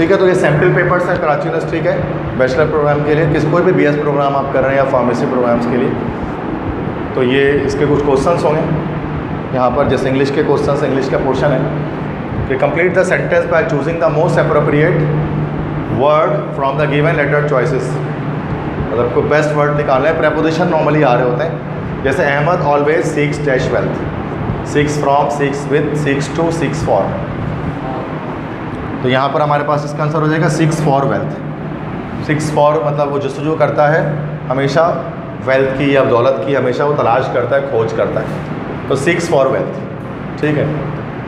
ठीक है, तो ये सैम्पल पेपर्स हैं कराची यूनिवर्सिटी के बैचलर प्रोग्राम के लिए, कोई भी BS प्रोग्राम आप कर रहे हैं या फार्मेसी प्रोग्राम्स के लिए। तो ये इसके कुछ क्वेश्चंस होंगे यहाँ पर, जैसे इंग्लिश के क्वेश्चंस, इंग्लिश का पोर्शन है कि complete the sentence by choosing the most appropriate word from the given letter choices. मतलब कोई बेस्ट वर्ड निकालना है। प्रेपोजिशन नॉर्मली आ रहे होते हैं, जैसे Ahmed always seeks dash wealth, seeks from, seeks with, seeks to, seeks for. तो यहाँ पर हमारे पास इसका आंसर हो जाएगा seeks for wealth. Seeks for मतलब वो जस्तजू करता है हमेशा वेल्थ की या दौलत की, हमेशा वो तलाश करता है, खोज करता है। तो सीक्स फॉर वेल्थ, ठीक है।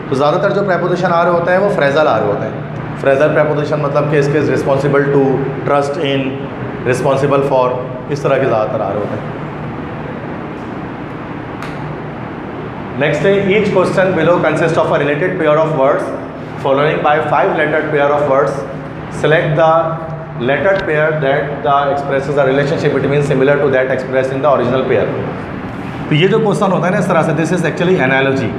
तो ज़्यादातर जो प्रेपोजिशन आ रहे होते हैं वो फ्रेजल आ रहे होते हैं। फ्रेजल प्रेपोजिशन मतलब कि इसके responsible to, trust in, responsible for, इस तरह के ज़्यादातर आ रहे होते हैं। नेक्स्ट है each question below consist of a related pair of words following by 5 lettered pair of words. Select the lettered pair that the expresses the relationship between similar to that express in the original pair. तो ये जो question होता है ना इस तरह से, this is actually analogy.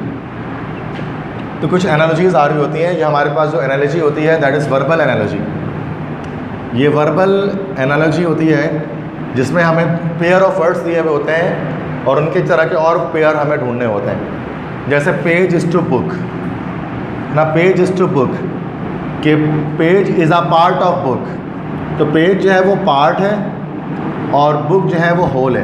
तो कुछ एनालॉजीज आ रही होती हैं। ये हमारे पास जो एनालॉजी होती है दैट इज़ वर्बल एनालॉजी। ये वर्बल एनालॉजी होती है जिसमें हमें पेयर ऑफ वर्ड्स दिए हुए होते हैं और उनके तरह के और पेयर हमें ढूंढने होते हैं। जैसे पेज इज़ टू बुक ना, पेज इज़ टू बुक कि page is a part of book. तो पेज जो है वो पार्ट है और बुक जो है वो होल है।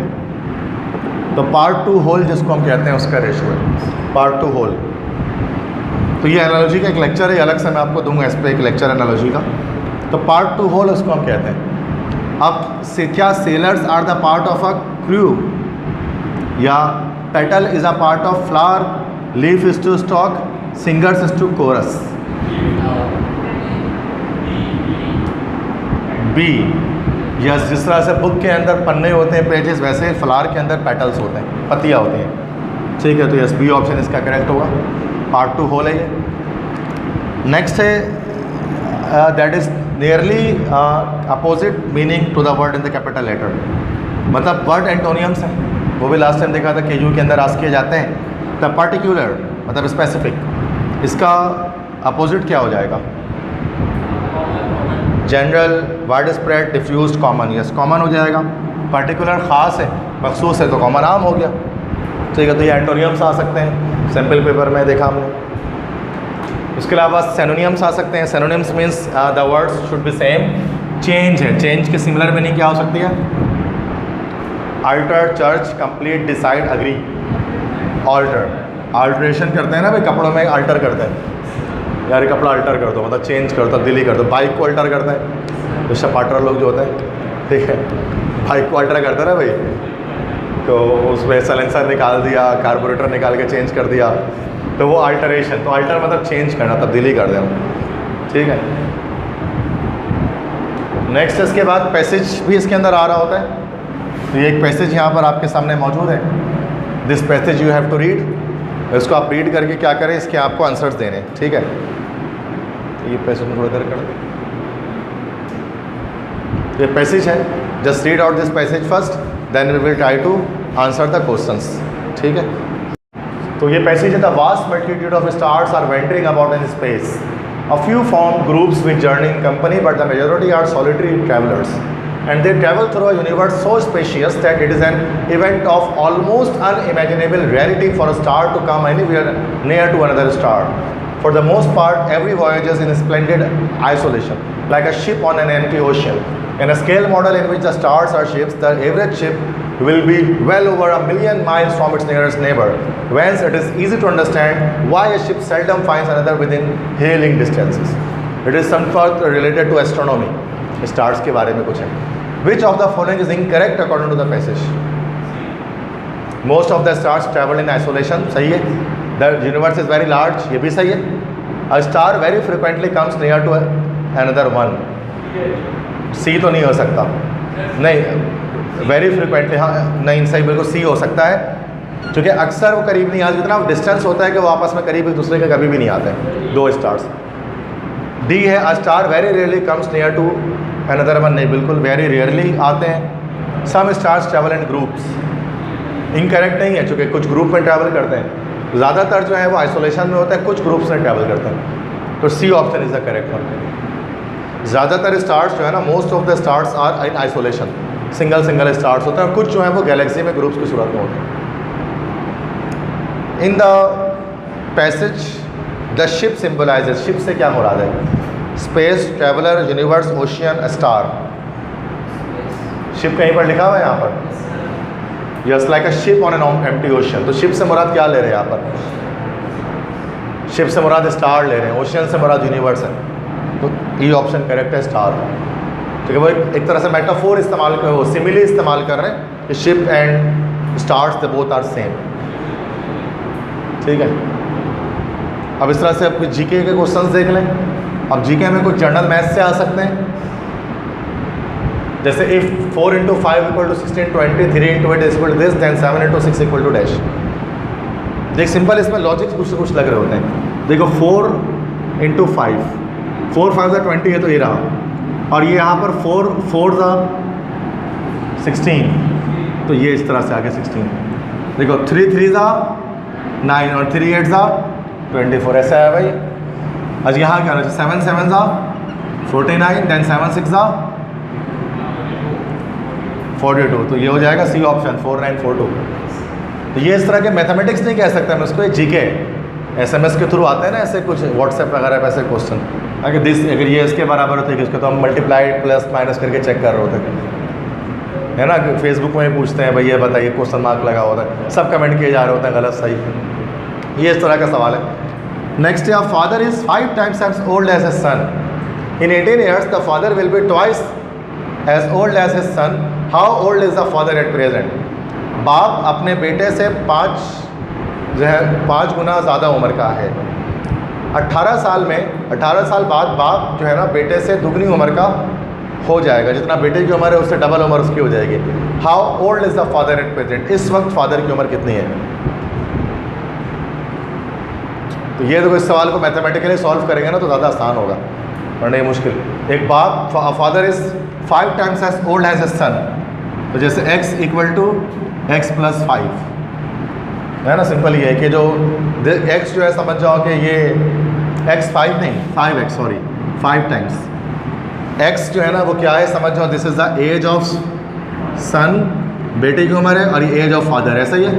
तो पार्ट टू होल जिसको हम कहते हैं उसका रेशो है पार्ट टू होल। तो ये एनालॉजी का एक लेक्चर है, अलग से मैं आपको दूंगा इस पर एक लेक्चर एनालॉजी का। तो पार्ट टू होल उसको हम कहते हैं। अब से क्या sellers are the part of a crew, या petal is a part of flower, leaf is to stalk, singers is to chorus. B, yes, जिस तरह से बुक के अंदर पन्ने होते हैं, पेजेस, वैसे फ्लावर के अंदर पेटल्स होते हैं, पत्तियाँ होती हैं। ठीक है, तो यस बी ऑप्शन इसका करेक्ट होगा, पार्ट टू होल है ये। नेक्स्ट है that is nearly opposite meaning to the word in the capital letter. मतलब वर्ड एंटोनियम्स हैं, वो भी लास्ट टाइम देखा था केयू के अंदर आस्क किए जाते हैं। द पर्टिकुलर मतलब स्पेसिफिक, इसका अपोजिट क्या हो जाएगा? General, wide spread, diffuse, common. Yes common हो जाएगा। पर्टिकुलर ख़ास है, मखसूस है तो कॉमन आम हो गया। ठीक है, तो ये एंटोनियम्स आ सकते हैं, सैम्पल पेपर में देखा हमने। उसके अलावा सेनोनियम्स आ सकते हैं। Synonyms means the words should be same. Change है, चेंज की सिमिलर मीनिंग क्या हो सकती है? Alter, church, complete, decide, agree. Alter, alteration करते हैं ना भाई, कपड़ों में अल्टर करते हैं, यार ये कपड़ा अल्टर कर दो, मतलब चेंज कर दो, तब्दीली कर दो। बाइक को अल्टर करते हैं तो शपाटर लोग जो होते हैं, ठीक है, बाइक को अल्टर करते हैं ना भाई, तो उसमें साइलेंसर निकाल दिया, कार्बोरेटर निकाल के चेंज कर दिया, तो वो अल्टरेशन। तो अल्टर मतलब चेंज करना, तब्दीली कर देना। ठीक है, नेक्स्ट इसके बाद पैसेज भी इसके अंदर आ रहा होता है। तो ये एक पैसेज यहाँ पर आपके सामने मौजूद है। This passage you have to read. इसको आप रीड करके क्या करें, इसके आपको आंसर्स देने। ठीक है, तो ये पैसेज थोड़ा देर कर दें। ये पैसेज है, just read out this passage first, then we will try to answer the questions. ठीक है, तो ये पैसेज है, the vast multitude of stars are wandering about in space. A few form groups with journey in company, but the majority are solitary travelers, and they travel through a universe so spacious that it is an event of almost unimaginable rarity for a star to come anywhere near to another star. For the most part, every voyage is in splendid isolation, like a ship on an empty ocean. In a scale model in which the stars are ships, the average ship will be well over 1,000,000 miles from its nearest neighbor. Whence it is easy to understand why a ship seldom finds another within hailing distances. It is somewhat related to astronomy. Stars के बारे में कुछ है. Which of the following is incorrect according to the passage? Most of the stars travel in isolation. सही है. The universe is very large. ये भी सही है. A star very frequently comes near to another one. सी तो नहीं हो सकता, नहीं, वेरी फ्रिक्वेंटली, हाँ नहीं सही, बिल्कुल सी हो सकता है, क्योंकि अक्सर वो करीब नहीं आते, इतना डिस्टेंस होता है कि वो आपस में करीब एक दूसरे के कभी भी नहीं आते दो स्टार्स। डी है, a star very rarely comes near to another one. नहीं, बिल्कुल वेरी रेयरली आते हैं। Some stars travel in groups. Incorrect नहीं है, चूँकि कुछ ग्रुप में ट्रैवल करते हैं, ज़्यादातर जो है वो आइसोलेशन में होता है, कुछ ग्रुप्स में ट्रैवल करते हैं। तो C option is the correct one. ज़्यादातर स्टार्स जो है ना, most of the stars are in isolation, single single stars होते हैं, और कुछ जो है वो गैलेक्सी में ग्रुप्स की सूरत में होते हैं। इन the passage the ship symbolises, ship से क्या मुराद है? Space, traveller, universe, ocean, star. Ship कहीं पर लिखा हुआ है यहाँ पर, yes, like a ship on an empty ocean. तो शिप से मुराद क्या ले रहे हैं यहाँ पर? शिप से मुराद स्टार ले रहे हैं, ओशियन से मुराद यूनिवर्स है, तो ये ऑप्शन करेक्ट है, स्टार। ठीक है, वो एक तरह से मेटाफोर इस्तेमाल कर, वो सिमिली इस्तेमाल कर रहे हैं कि ship and stars the both are same. ठीक है, अब इस तरह से आप कुछ जीके के क्वेश्चंस देख लें। अब जीके में कुछ जनरल मैथ से आ सकते हैं, जैसे इफ 4 × 5 = 16, 20, 3 × 8 = this, then 7 × 6 = डैश। देख सिंपल, इसमें लॉजिक कुछ लग रहे होते हैं। देखो 4 × 5, 4 5 = 20 है, तो ये रहा, और ये यहाँ पर 4 4 = 16, तो ये इस तरह से आगे 16। देखो 3 3 = 9 और 3 8 = 24, ऐसा है भाई। आज यहाँ क्या है, 7 7 = 49, देन 7 6 = 42, तो ये हो जाएगा सी ऑप्शन 4942। तो ये इस तरह के मैथमेटिक्स नहीं कह सकते हम इसको, ये जीके SMS के थ्रू आते हैं ना, ऐसे कुछ व्हाट्सएप वगैरह पे ऐसे क्वेश्चन, अगर अगर ये इसके बराबर होते हैं, इसको तो हम मल्टीप्लाई प्लस माइनस करके चेक कर रहे होते हैं, है ना। फेसबुक में पूछते हैं भाई ये बताइए, क्वेश्चन मार्क लगा होता है, सब कमेंट किए जा रहे होते हैं गलत सही, ये इस तरह का सवाल है। नेक्स्ट है, father is 5 times as old as his son. In 18 years the father will be twice as old as his son. How old is the father at present? बाप अपने बेटे से 5 गुना ज़्यादा उम्र का है। 18 साल में, 18 साल बाद बाप जो है ना बेटे से दुगनी उम्र का हो जाएगा, जितना बेटे की उम्र है उससे डबल उम्र उसकी हो जाएगी। How old is the father at present? इस वक्त फादर की उम्र कितनी है? तो ये देखो, इस सवाल को मैथमेटिकली सॉल्व करेंगे ना तो ज़्यादा आसान होगा, वरना ये मुश्किल। एक बाप, father is 5 times as old as his son, तो जैसे x = x + 5 है ना, सिंपल ये है कि जो x जो है समझ जाओ कि ये x 5 नहीं 5x, सॉरी 5 times x जो है ना वो क्या है समझ जाओ, this is the age of son, बेटे की उम्र है, और ये एज ऑफ फादर, ऐसा ही है,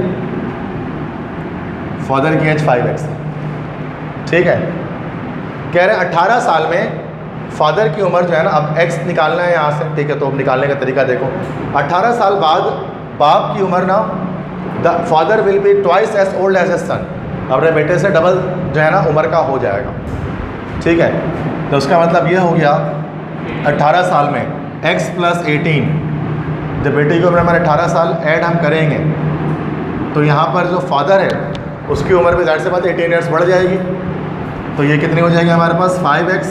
फादर की एज 5x है। ठीक है, कह रहे हैं 18 साल में फादर की उम्र जो है ना, अब x निकालना है यहाँ से, ठीक है, तो अब निकालने का तरीका देखो। 18 साल बाद बाप की उम्र ना, the father will be twice age old age age son, अपने बेटे से डबल जो है ना उम्र का हो जाएगा। ठीक है, तो उसका मतलब ये हो गया 18 साल में x + 18, जब बेटे की उम्र हमारे 18 साल ऐड हम करेंगे तो यहाँ पर जो फादर है उसकी उम्र भी ज़ाहिर सी बात 18 ईयर्स बढ़ जाएगी, तो ये कितनी हो जाएगी हमारे पास 5x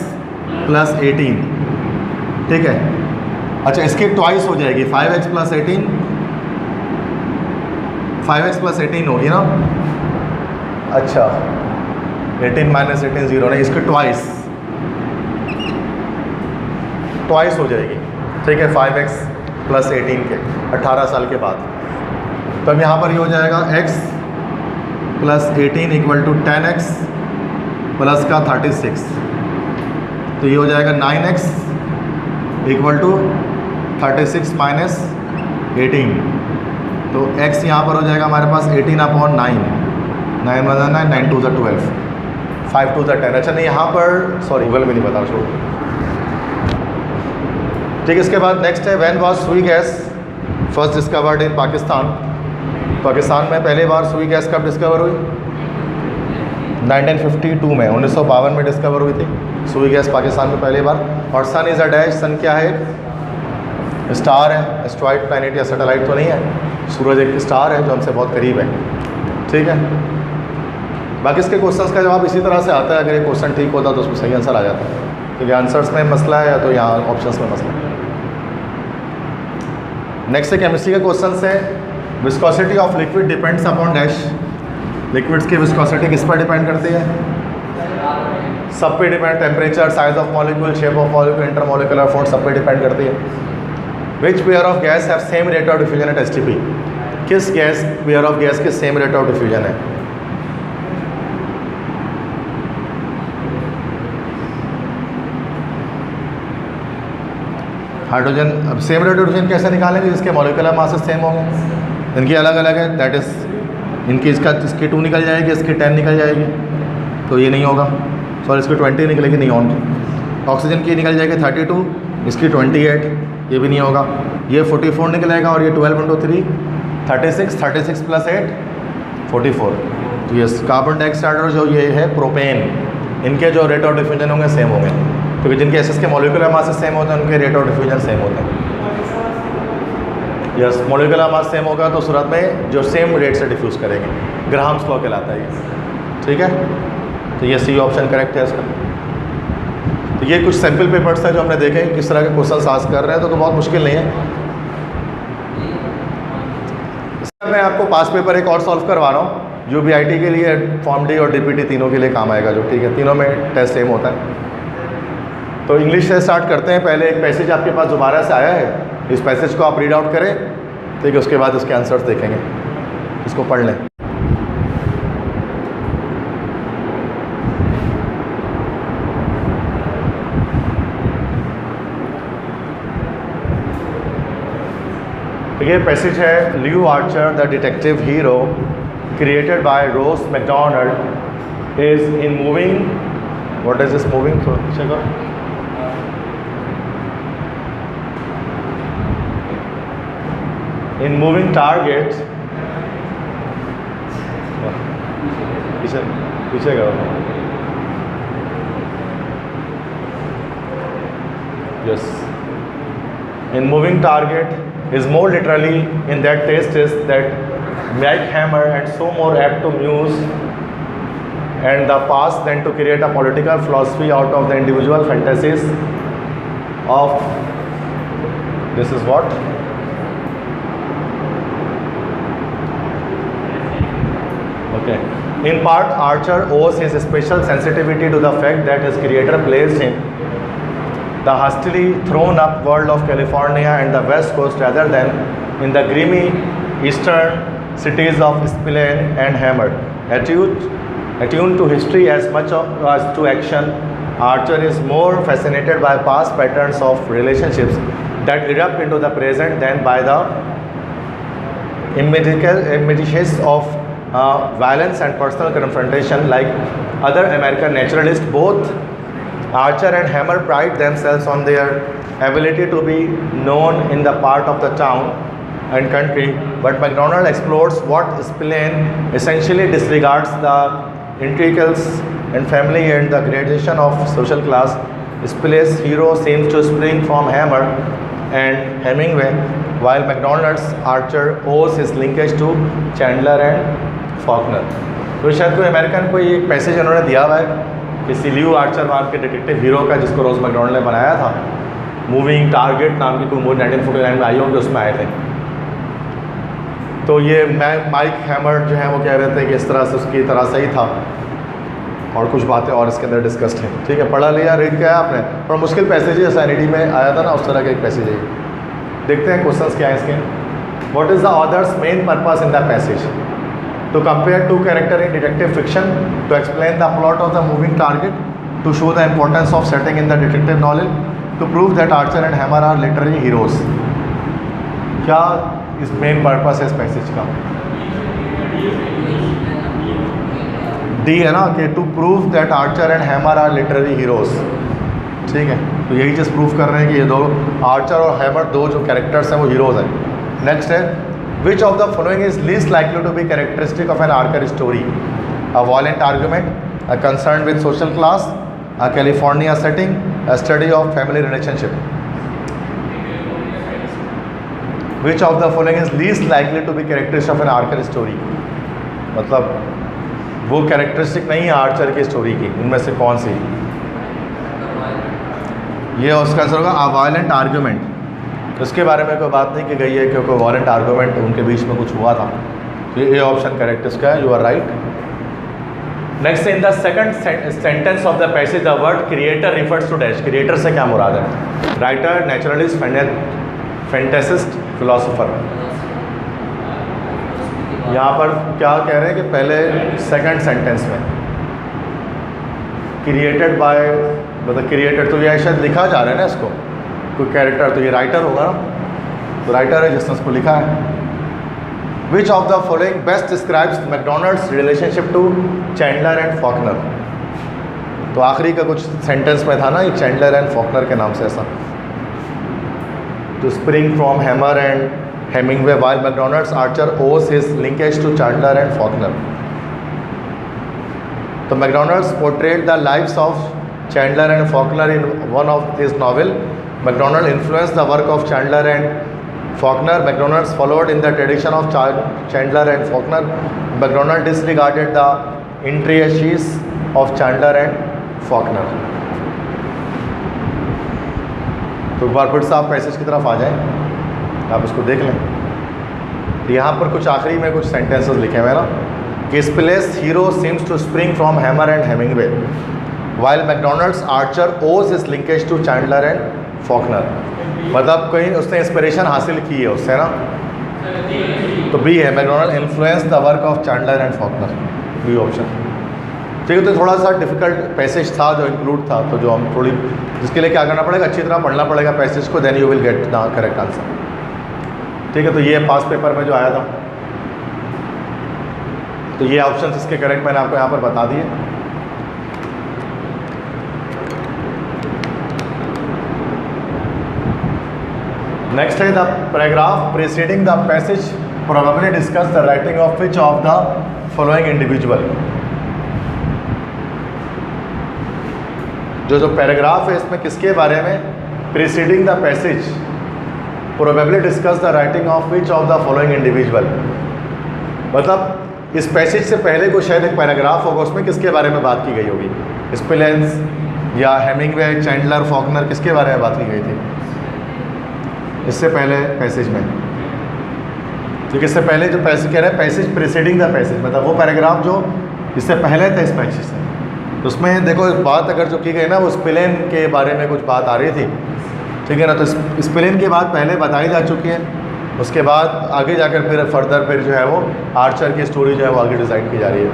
+ 18। ठीक है, अच्छा इसकी ट्वाइस हो जाएगी, 5x + 18, 5x + 18 होगी ना, अच्छा 18 - 18 0 नहीं, इसकी ट्वाइस हो जाएगी। ठीक है, 5x + 18 के 18 साल के बाद, तो अब यहाँ पर ये हो जाएगा x + 18 = 10x प्लस का 36, तो ये हो जाएगा 9x = 36 - 18, तो x यहाँ पर हो जाएगा हमारे पास 18/9, 9 × 9, 9 × 2 = 12, 5 × 2 = 10। अच्छा नहीं, यहाँ पर सॉरी गूगल में नहीं बता, छोड़ो। ठीक है, इसके बाद नेक्स्ट है, व्हेन वाज सुई gas first discovered in Pakistan? Pakistan में पहली बार सुई गैस कब डिस्कवर हुई? 1952 में, 1952 में डिस्कवर हुई थी सुई गैस पाकिस्तान में पहली बार। और सन इज़ अ डैश, सन क्या है? स्टार है, एस्ट्रॉइड, प्लैनेट या सैटेलाइट तो नहीं है, सूरज एक स्टार है जो हमसे बहुत करीब है। ठीक है, बाकी इसके क्वेश्चंस का जवाब इसी तरह से आता है, अगर ये क्वेश्चन ठीक होता तो उसमें सही आंसर आ जाता है, क्योंकि आंसर्स में मसला है या तो यहाँ ऑप्शंस में मसला है। नेक्स्ट है केमिस्ट्री के क्वेश्चन है, viscosity of liquid depends upon dash. Liquids की विस्कोसिटी किस पर डिपेंड करती है? सब पे depend, temperature, size of molecule, shape of molecule, intermolecular force, सब पे डिपेंड करती है। Which pair of gas have same rate of diffusion at STP? किस गैस पेयर ऑफ गैस के सेम रेट ऑफ डिफ्यूजन है? हाइड्रोजन, अब same rate hydrogen कैसे निकालेंगे जिसके मॉलिक्यूलर मासेस सेम होंगे, इनकी अलग अलग है, दैट इज़ इनकी इसकी 2 निकल जाएगी, इसकी 10 निकल जाएगी, तो ये नहीं होगा, सॉरी इसकी 20 निकलेगी, नहीं ऑन। ऑक्सीजन की निकल जाएगी 32, इसकी 28, ये भी नहीं होगा, ये 44 निकलेगा, और ये 12 × 3 36, 36 + 8 44। तो ये कार्बन डाइऑक्साइड जो ये है प्रोपेन, इनके जो रेट ऑफ डिफ्यूजन होंगे सेम होंगे, क्योंकि जिनके एसएस के मॉलिक्यूलर मास सेम होते हैं उनके रेट ऑफ डिफ्यूजन सेम होते हैं। यस, मॉलिक्यूलर मास सेम होगा तो सूरत में जो सेम रेट से डिफ्यूज़ करेंगे, ग्राहम्स लॉ कहलाता है ये, ठीक है। तो ये सी ऑप्शन करेक्ट है इसका। तो ये कुछ सैम्पल पेपर्स हैं जो हमने देखे किस तरह के क्वेश्चन आस्क कर रहे हैं, तो बहुत मुश्किल नहीं है। इसमें मैं आपको पास पेपर एक और सॉल्व करवा रहा हूँ जो भी आईटी के लिए, फॉर्म डी और डीपीटी तीनों के लिए काम आएगा, जो ठीक है, तीनों में टेस्ट सेम होता है। तो इंग्लिश से स्टार्ट करते हैं। पहले एक पैसेज आपके पास दोबारा से आया है, इस पैसेज को आप रीड आउट करें, ठीक है, उसके बाद उसके आंसर्स देखेंगे, इसको पढ़ लें। ये पैसेज है, Lew Archer the detective hero created by Ross McDonald is in moving, what is this moving, so check out, in moving targets, पीछे करो, yes, in moving target is more literally in that taste is that Mike Hammer and so more apt to muse and the past than to create a political philosophy out of the individual fantasies of, this is what? Okay. In part, Archer owes his special sensitivity to the fact that his creator placed him the hastily thrown up world of California and the West Coast rather than in the grimy eastern cities of Spillane and Hammer. Attuned to history as much as to action, Archer is more fascinated by past patterns of relationships that erupt into the present than by the images of violence and personal confrontation like other American naturalists. Both Archer and Hammer pride themselves on their ability to be known in the part of the town and country, but MacDonald explores what Spillane essentially disregards the intrigues in family and the gradation of social class. Spillane's hero seems to spring from Hammer and Hemingway, while MacDonald's Archer owes his linkage to Chandler and Faulkner. तो शायद कोई American कोई एक passage उन्होंने दिया हुआ है किसी ल्यू आर्चर नाम के डिटेक्टिव हीरो का, जिसको रोज मैकडोनल्ड ने बनाया था, मूविंग टारगेट नाम की कोई मूवी 1949 में आई होंगी, उसमें आए थे। तो ये माइक हैमर जो है वो कह रहे थे कि इस तरह से उसकी तरह से ही था, और कुछ बातें और इसके अंदर डिस्कस्ड हैं, ठीक है, पढ़ा लिया, रीड किया आपने, पर मुश्किल पैसेज है, सैनिटी में आया था ना उस तरह का एक पैसेज है। देखते हैं क्वेश्चंस क्या है इसके। What is the author's main purpose in the passage? To compare two character in detective fiction, to explain the plot of the moving target, to show the importance of setting in the detective knowledge, to prove that Archer and Hammer are literary heroes. क्या इस main purpose है इस passage का? D है ना, कि to prove that Archer and Hammer are literary heroes, ठीक है, तो यही चीज़ प्रूव कर रहे हैं कि ये दो आर्चर और हैमर दो जो कैरेक्टर्स हैं वो हीरोज हैं। नेक्स्ट है, which of the following is least likely to be characteristic of an Archer story? A violent argument, a concern with social class, a California setting, a study of family relationship. Which of the following is least likely to be characteristic of an Archer story, मतलब वो characteristic नहीं है Archer की story की, उनमें से कौन सी? ये उसका आंसर होगा अ वायलेंट आर्गूमेंट। उसके बारे में कोई बात नहीं की गई है क्योंकि वायलेंट आर्गूमेंट उनके बीच में कुछ हुआ था, तो ये ऑप्शन करेक्ट इसका है, you are right. Next, in the second sentence of the passage the word creator refers to dash. Creator से क्या मुराद है? Writer, naturalist, fantasist, philosopher. यहाँ पर क्या कह रहे हैं कि पहले सेकंड सेंटेंस में क्रिएटेड बाय, मतलब क्रिएटेड, तो यह शायद लिखा जा रहा है ना इसको, कोई कैरेक्टर, तो ये राइटर होगा ना, तो राइटर है जिसने उसको लिखा है। Which of the following best describes McDonald's relationship to Chandler and Faulkner. तो आखिरी का कुछ सेंटेंस में था ना ये चैंडलर एंड फॉकनर के नाम से ऐसा, to spring from Hammett and Hemingway while Macdonald's Archer owes his linkage to Chandler and Faulkner. तो Macdonald's portrait the lives of Chandler and Faulkner in one of his novel. Macdonald influenced the work of Chandler and Faulkner. McDonald's followed in the tradition of Chandler and Faulkner. McDonald disregarded the intricacies of Chandler and Faulkner. तो एक बार फिर से आप passage की तरफ आ जाएं, आप इसको देख लें। यहाँ पर कुछ आखिरी में कुछ सेंटेंसेस लिखे हुए हैं ना कि Spillane's hero seems to spring from Hammett and Hemingway while Macdonald's Archer owes is linkage to Chandler and Faulkner. मतलब कहीं उसने इंस्पिरेशन हासिल की है उससे ना, तो बी है McDonald influence the work of Chandler and Faulkner, B option. ठीक है, तो थोड़ा सा डिफिकल्ट पैसेज था जो इंक्लूड था, तो जो हम थोड़ी जिसके लिए क्या करना पड़ेगा, अच्छी तरह पढ़ना पड़ेगा पैसेज को, then you will get the correct answer. ठीक है, तो ये पास पेपर में जो आया था, तो ये ऑप्शन इसके करेक्ट मैंने आपको यहाँ पर बता दिए। नेक्स्ट है the paragraph preceding the passage probably discuss the writing of which of the following individual. जो पैराग्राफ है इसमें किसके बारे में, preceding the passage probably discuss the writing of which of the following individual. मतलब इस पैसेज से पहले को शायद एक पैराग्राफ होगा, उसमें किसके बारे में बात की गई होगी, स्पिलेंस या हेमिंगवे, चैंडलर, फॉकनर, किसके बारे में बात की गई थी इससे पहले पैसेज में। क्योंकि इससे पहले जो पैसेज कह रहे हैं पैसेज प्रीसीडिंग द पैसेज, मतलब वो पैराग्राफ जो इससे पहले था इस पैसेज से, तो उसमें देखो बात अगर जो की गई ना वो स्पिलेन के बारे में कुछ बात आ रही थी। ठीक है ना, तो स्पिलेन की बात पहले बताई जा चुकी है, उसके बाद आगे जाकर फिर फर्दर फिर जो है वो आर्चर की स्टोरी जो है वो आगे डिज़ाइन की जा रही है।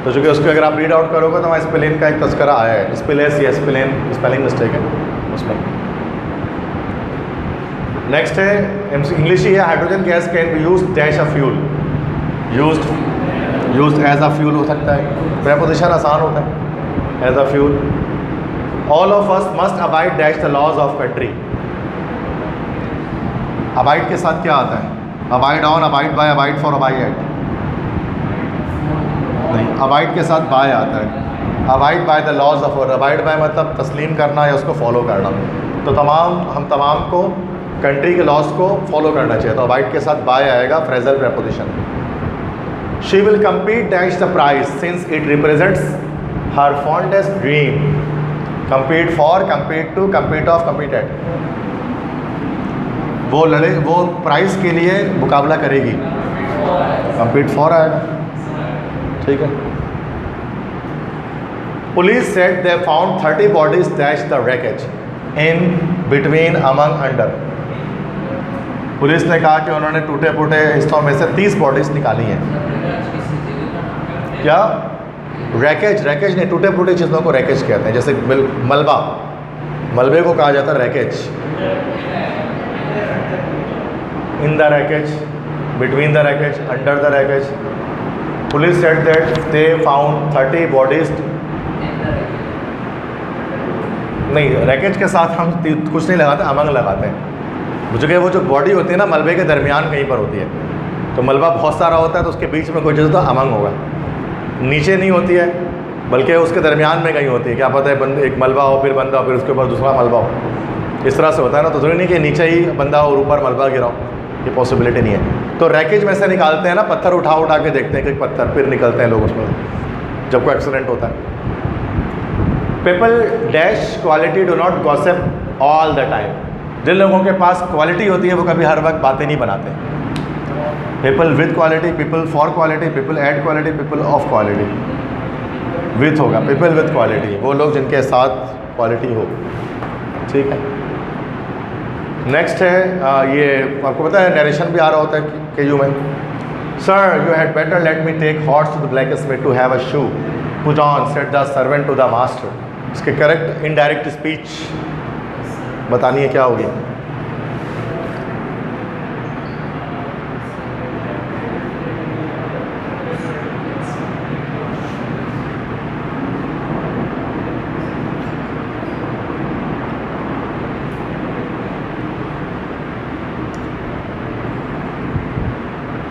तो चूँकि उसको अगर आप रीड आउट करोगे तो वहाँ स्पिलेन का एक तस्करा आया है, स्पिलेस या स्पिलेन स्पेलिंग मिस्टेक है उसमें। नेक्स्ट है इंग्लिश ही है, hydrogen gas can be use dash a fuel, use as a fuel हो सकता है, प्रेपोजिशन आसान होता है, as a fuel. All of us must abide dash the laws of country. Abide के साथ क्या आता है, abide on, abide by, abide for, abide at, नहीं, अबाइड के साथ बाय आता है, abide by the laws of, abide by मतलब तस्लीम करना या उसको फॉलो करना। तो हम तमाम को कंट्री के लॉज को फॉलो करना चाहिए, तो अबाइड के साथ बाय आएगा, phrasal preposition. She will compete dash the prize since it represents her fondest dream. Compete for, compete to, compete of, compete at. वो प्राइज के लिए मुकाबला करेगी, कम्पीट फॉर आएगा। ठीक है। Police said they found 30 bodies dash the wreckage in between, among, under. पुलिस ने कहा कि उन्होंने टूटे फूटे हिस्सों में से 30 बॉडीज निकाली हैं। क्या रैकेज, रैकेज नहीं, टूटे फूटे चीज़ों को रैकेज कहते हैं, जैसे मलबा, मलबे को कहा जाता है wreckage. In the wreckage, between the wreckage, under the wreckage. Police said that they found 30 bodies. नहीं, रैकेज के साथ हम कुछ नहीं लगाते, अमंग लगाते हैं। मुझे वो जो बॉडी होती है ना मलबे के दरमियान कहीं पर होती है, तो मलबा बहुत सारा होता है तो उसके बीच में कोई चीज़ तो अमंग होगा, नीचे नहीं होती है बल्कि उसके दरमियान में कहीं होती है। क्या पता है एक मलबा हो, फिर बंदा हो, फिर उसके ऊपर दूसरा मलबा हो, इस तरह से होता है ना। तो जरूरी नहीं कि नीचे ही बंदा हो और ऊपर मलबा गिरा हो, ये पॉसिबिलिटी नहीं है। तो रैकेज में से निकालते हैं ना, पत्थर उठा उठा के देखते हैं कि पत्थर, फिर निकलते हैं लोग उसमें जब कोई एक्सीडेंट होता है। People dash quality do not gossip all the time. जिन लोगों के पास क्वालिटी होती है वो कभी हर वक्त बातें नहीं बनाते। People with quality, people for quality, people at quality, people of quality. With होगा, पीपल विद क्वालिटी, वो लोग जिनके साथ क्वालिटी हो। ठीक है। नेक्स्ट है ये आपको पता है नरेशन भी आ रहा होता है केयू में। Sir you had better let me take horse to the blacksmith to have a shoe put on, said the servant to the master. इसके करेक्ट इनडायरेक्ट स्पीच बतानी है क्या होगी।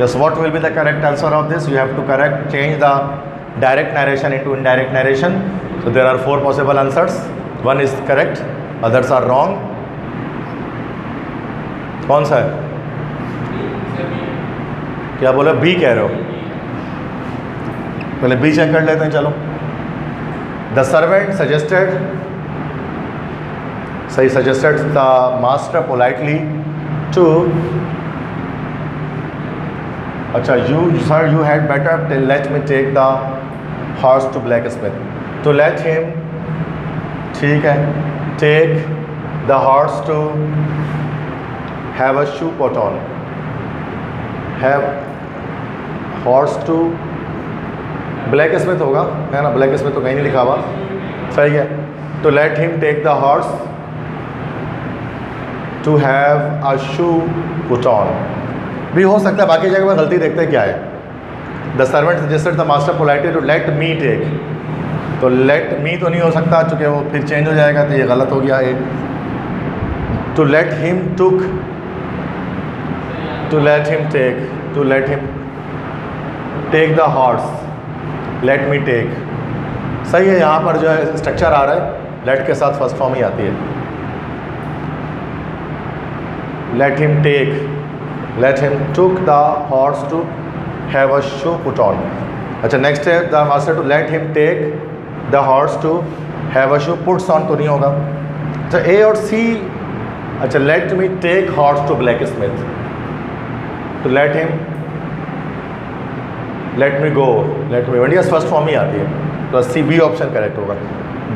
Yes, what will be the correct answer of this? You have to change the direct narration into indirect narration. So there are 4 possible answers. One is correct, others are wrong. कौन सा है? क्या बोला? B कह रहे हो? पहले B check कर लेते हैं, चलो। The servant suggested, सही, suggested the master politely to, अच्छा, you sir, you had better let me take the horse to blacksmith. To let him, ठीक है, take the horse to have a shoe put on. Have horse to blacksmith होगा, है ना? blacksmith तो कहीं नहीं लिखा हुआ, सही है। To let him take the horse to have a shoe put on भी हो सकता है। बाकी जगह पर गलती देखते हैं क्या है। The servant suggested the master politely to let me take, तो लेट मी तो नहीं हो सकता चूँकि वो फिर चेंज हो जाएगा, तो ये गलत हो गया एक। To let him took, to let him take, to let him take the horse, let me take, सही है। यहाँ पर जो है स्ट्रक्चर आ रहा है, लेट के साथ फर्स्ट फॉर्म ही आती है। Let him take, let him took the horse to have a shoe put on. अच्छा, नेक्स्ट है the master to let him take the horse to have a shoe puts on, तो नहीं होगा। अच्छा, A और सी, अच्छा, let me take horse to blacksmith, तो let him, let me go, let me, वंडिया first form ही आती है, तो सी, बी ऑप्शन करेक्ट होगा।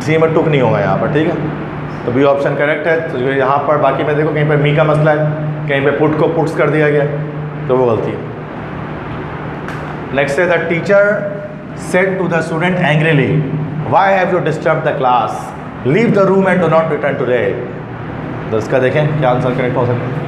सी में टुक नहीं होगा यहाँ पर, ठीक है, तो बी ऑप्शन करेक्ट है। तो यहाँ पर बाकी में देखो कहीं पर मी का मसला है, कहीं पे पुट को पुट्स कर दिया गया, तो वो गलती है। नेक्स्ट है the teacher said to the student angrily, why have you disturb the class, leave the room and do not return today. तो इसका देखें क्या आंसर करेक्ट हो सकता है।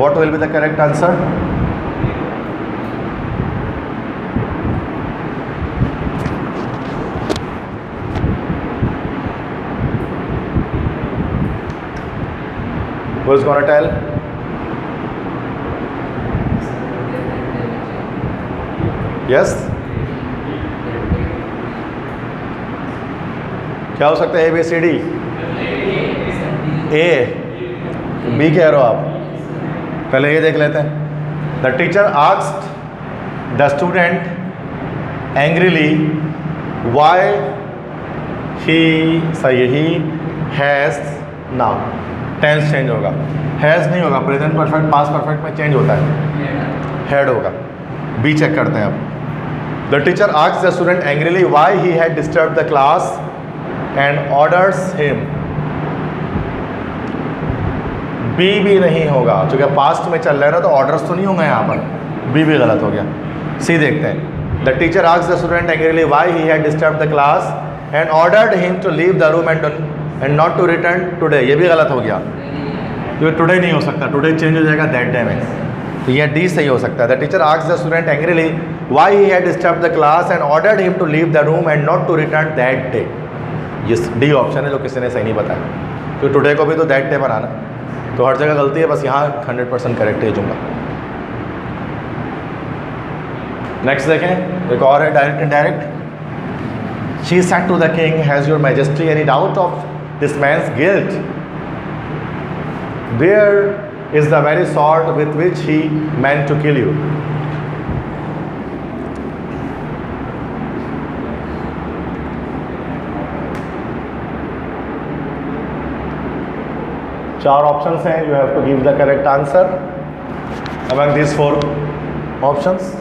What will be the correct answer? Who is going to tell? Yes? क्या हो सकता है? A B C D, A, B कह रहे हो आप? पहले ये देख लेते हैं। The teacher asked the student angrily why he, सही, he has, now tense change होगा, हैज़ नहीं होगा, प्रेजेंट परफेक्ट पास्ट परफेक्ट में चेंज होता है, हैड होगा। बी चेक करते हैं अब। The teacher asked the student angrily why he had disturb the class and orders him, B भी नहीं होगा क्योंकि पास्ट में चल रहा है ना, तो ऑर्डर्स तो नहीं होंगे यहाँ पर, बी भी गलत हो गया। सी देखते हैं। The teacher asked the student angrily why he had disturb the class and ordered him to leave the room and not to return today, ये भी गलत हो गया क्योंकि टुडे नहीं हो सकता, टुडे चेंज हो जाएगा दैट डे में, तो ये डी सही हो सकता है। The teacher asked the student angrily why he had disturb the class and ordered him to leave the room and not to return that day, ये डी ऑप्शन है जो किसी ने सही नहीं बताया, तो टुडे को भी तो दैट डे बनाना, तो हर जगह गलती है, बस यहाँ 100% करेक्ट है जुमला। नेक्स्ट देखें, एक और है direct indirect. She said to the king, has your majesty any doubt of this man's guilt, where is the very sort with which he meant to kill you. चार ऑप्शंस हैं, you have to give the correct answer among this 4 options.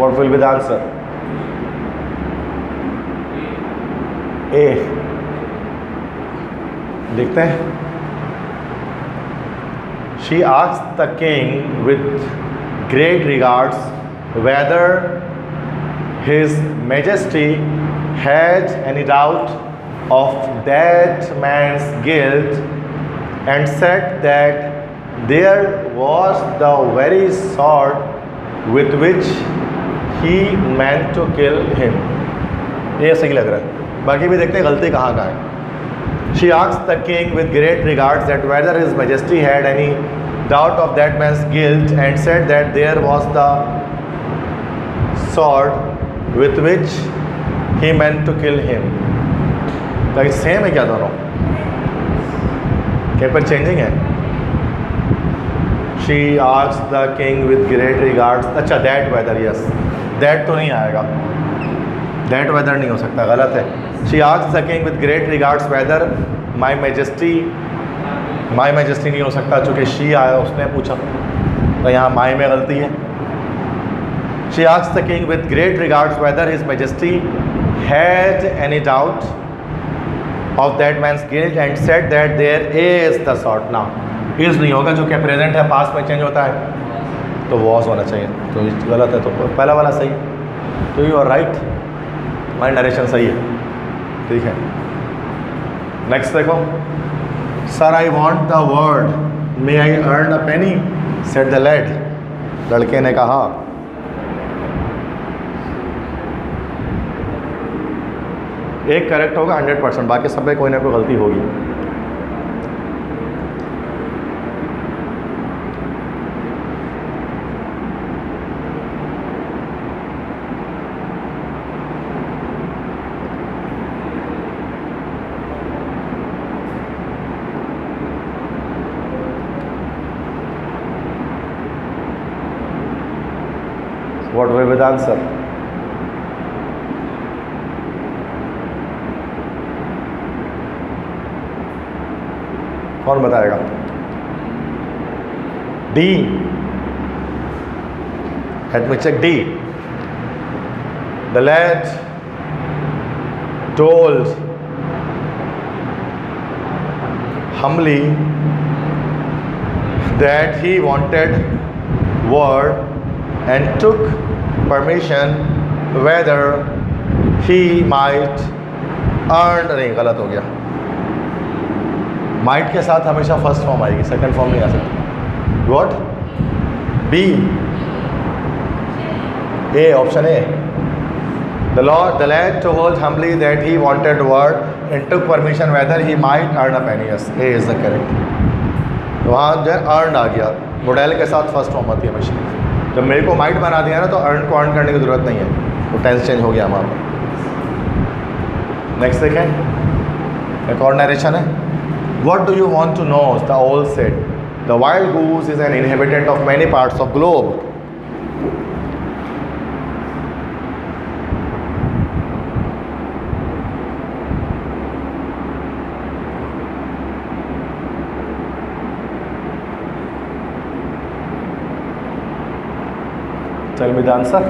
What will be the answer? A. देखते हैं. She asked the king with great regards whether his majesty had any doubt of that man's guilt, and said that there was the very sword with which he meant to kill him. ये सही लग रहा है. बाकी भी देखते हैं गलती कहाँ कहाँ है. She asked the king with great regards that whether his majesty had any doubt of that man's guilt, and said that there was the sword with which he meant to kill him. तो ये same है क्या दोनों? क्या पर changing है? She asked the king with great regards. अच्छा, that whether, yes, that तो नहीं आएगा. That whether नहीं हो सकता, गलत है. She asked the king with great regards whether my majesty नहीं हो सकता, चूँकि she आया उसने पूछा, तो यहाँ my में गलती है. She asked the king with great regards whether his majesty had any doubt of that man's guilt, and said that there is the sword. Now is नहीं होगा, जो क्या प्रेजेंट है पास्ट में चेंज होता है, तो वॉज होना चाहिए. तो गलत है, तो पहला वाला सही. तो you are right, my narration सही है. ठीक है. नेक्स्ट देखो. Sir I want the word may I earn a penny said the lad. लड़के ने कहा. एक करेक्ट होगा 100%, बाकी सब में कोई ना कोई गलती होगी. What will be the answer? कौन बताएगा? D. Let me check D. The lad told humbly that he wanted word and took permission whether he might earn. नहीं, गलत हो गया. माइट के साथ हमेशा फर्स्ट फॉर्म आएगी, सेकंड फॉर्म नहीं आ सकती. What? B. A, option A. The lad told humbly that he wanted word and took permission whether he might earn a penny. Yes, A is the correct. वहाँ जो है earned आ गया, model के साथ first form आती है हमेशा. जब मेरे को माइट बना दिया ना, तो अर्न को अर्न करने की ज़रूरत नहीं है, तो टेंस चेंज हो गया हमारा. नेक्स्ट देखें. एक और नरेशन है. What do you want to know? The owl said. The wild goose is an inhabitant of many parts of globe. Tell me the answer.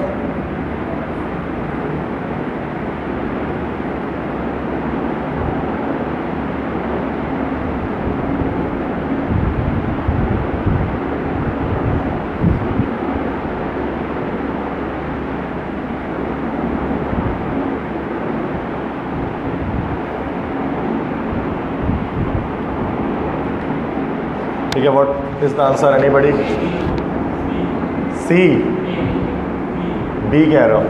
ठीक है. What is the answer? Anybody? C. B कह रहा हूँ.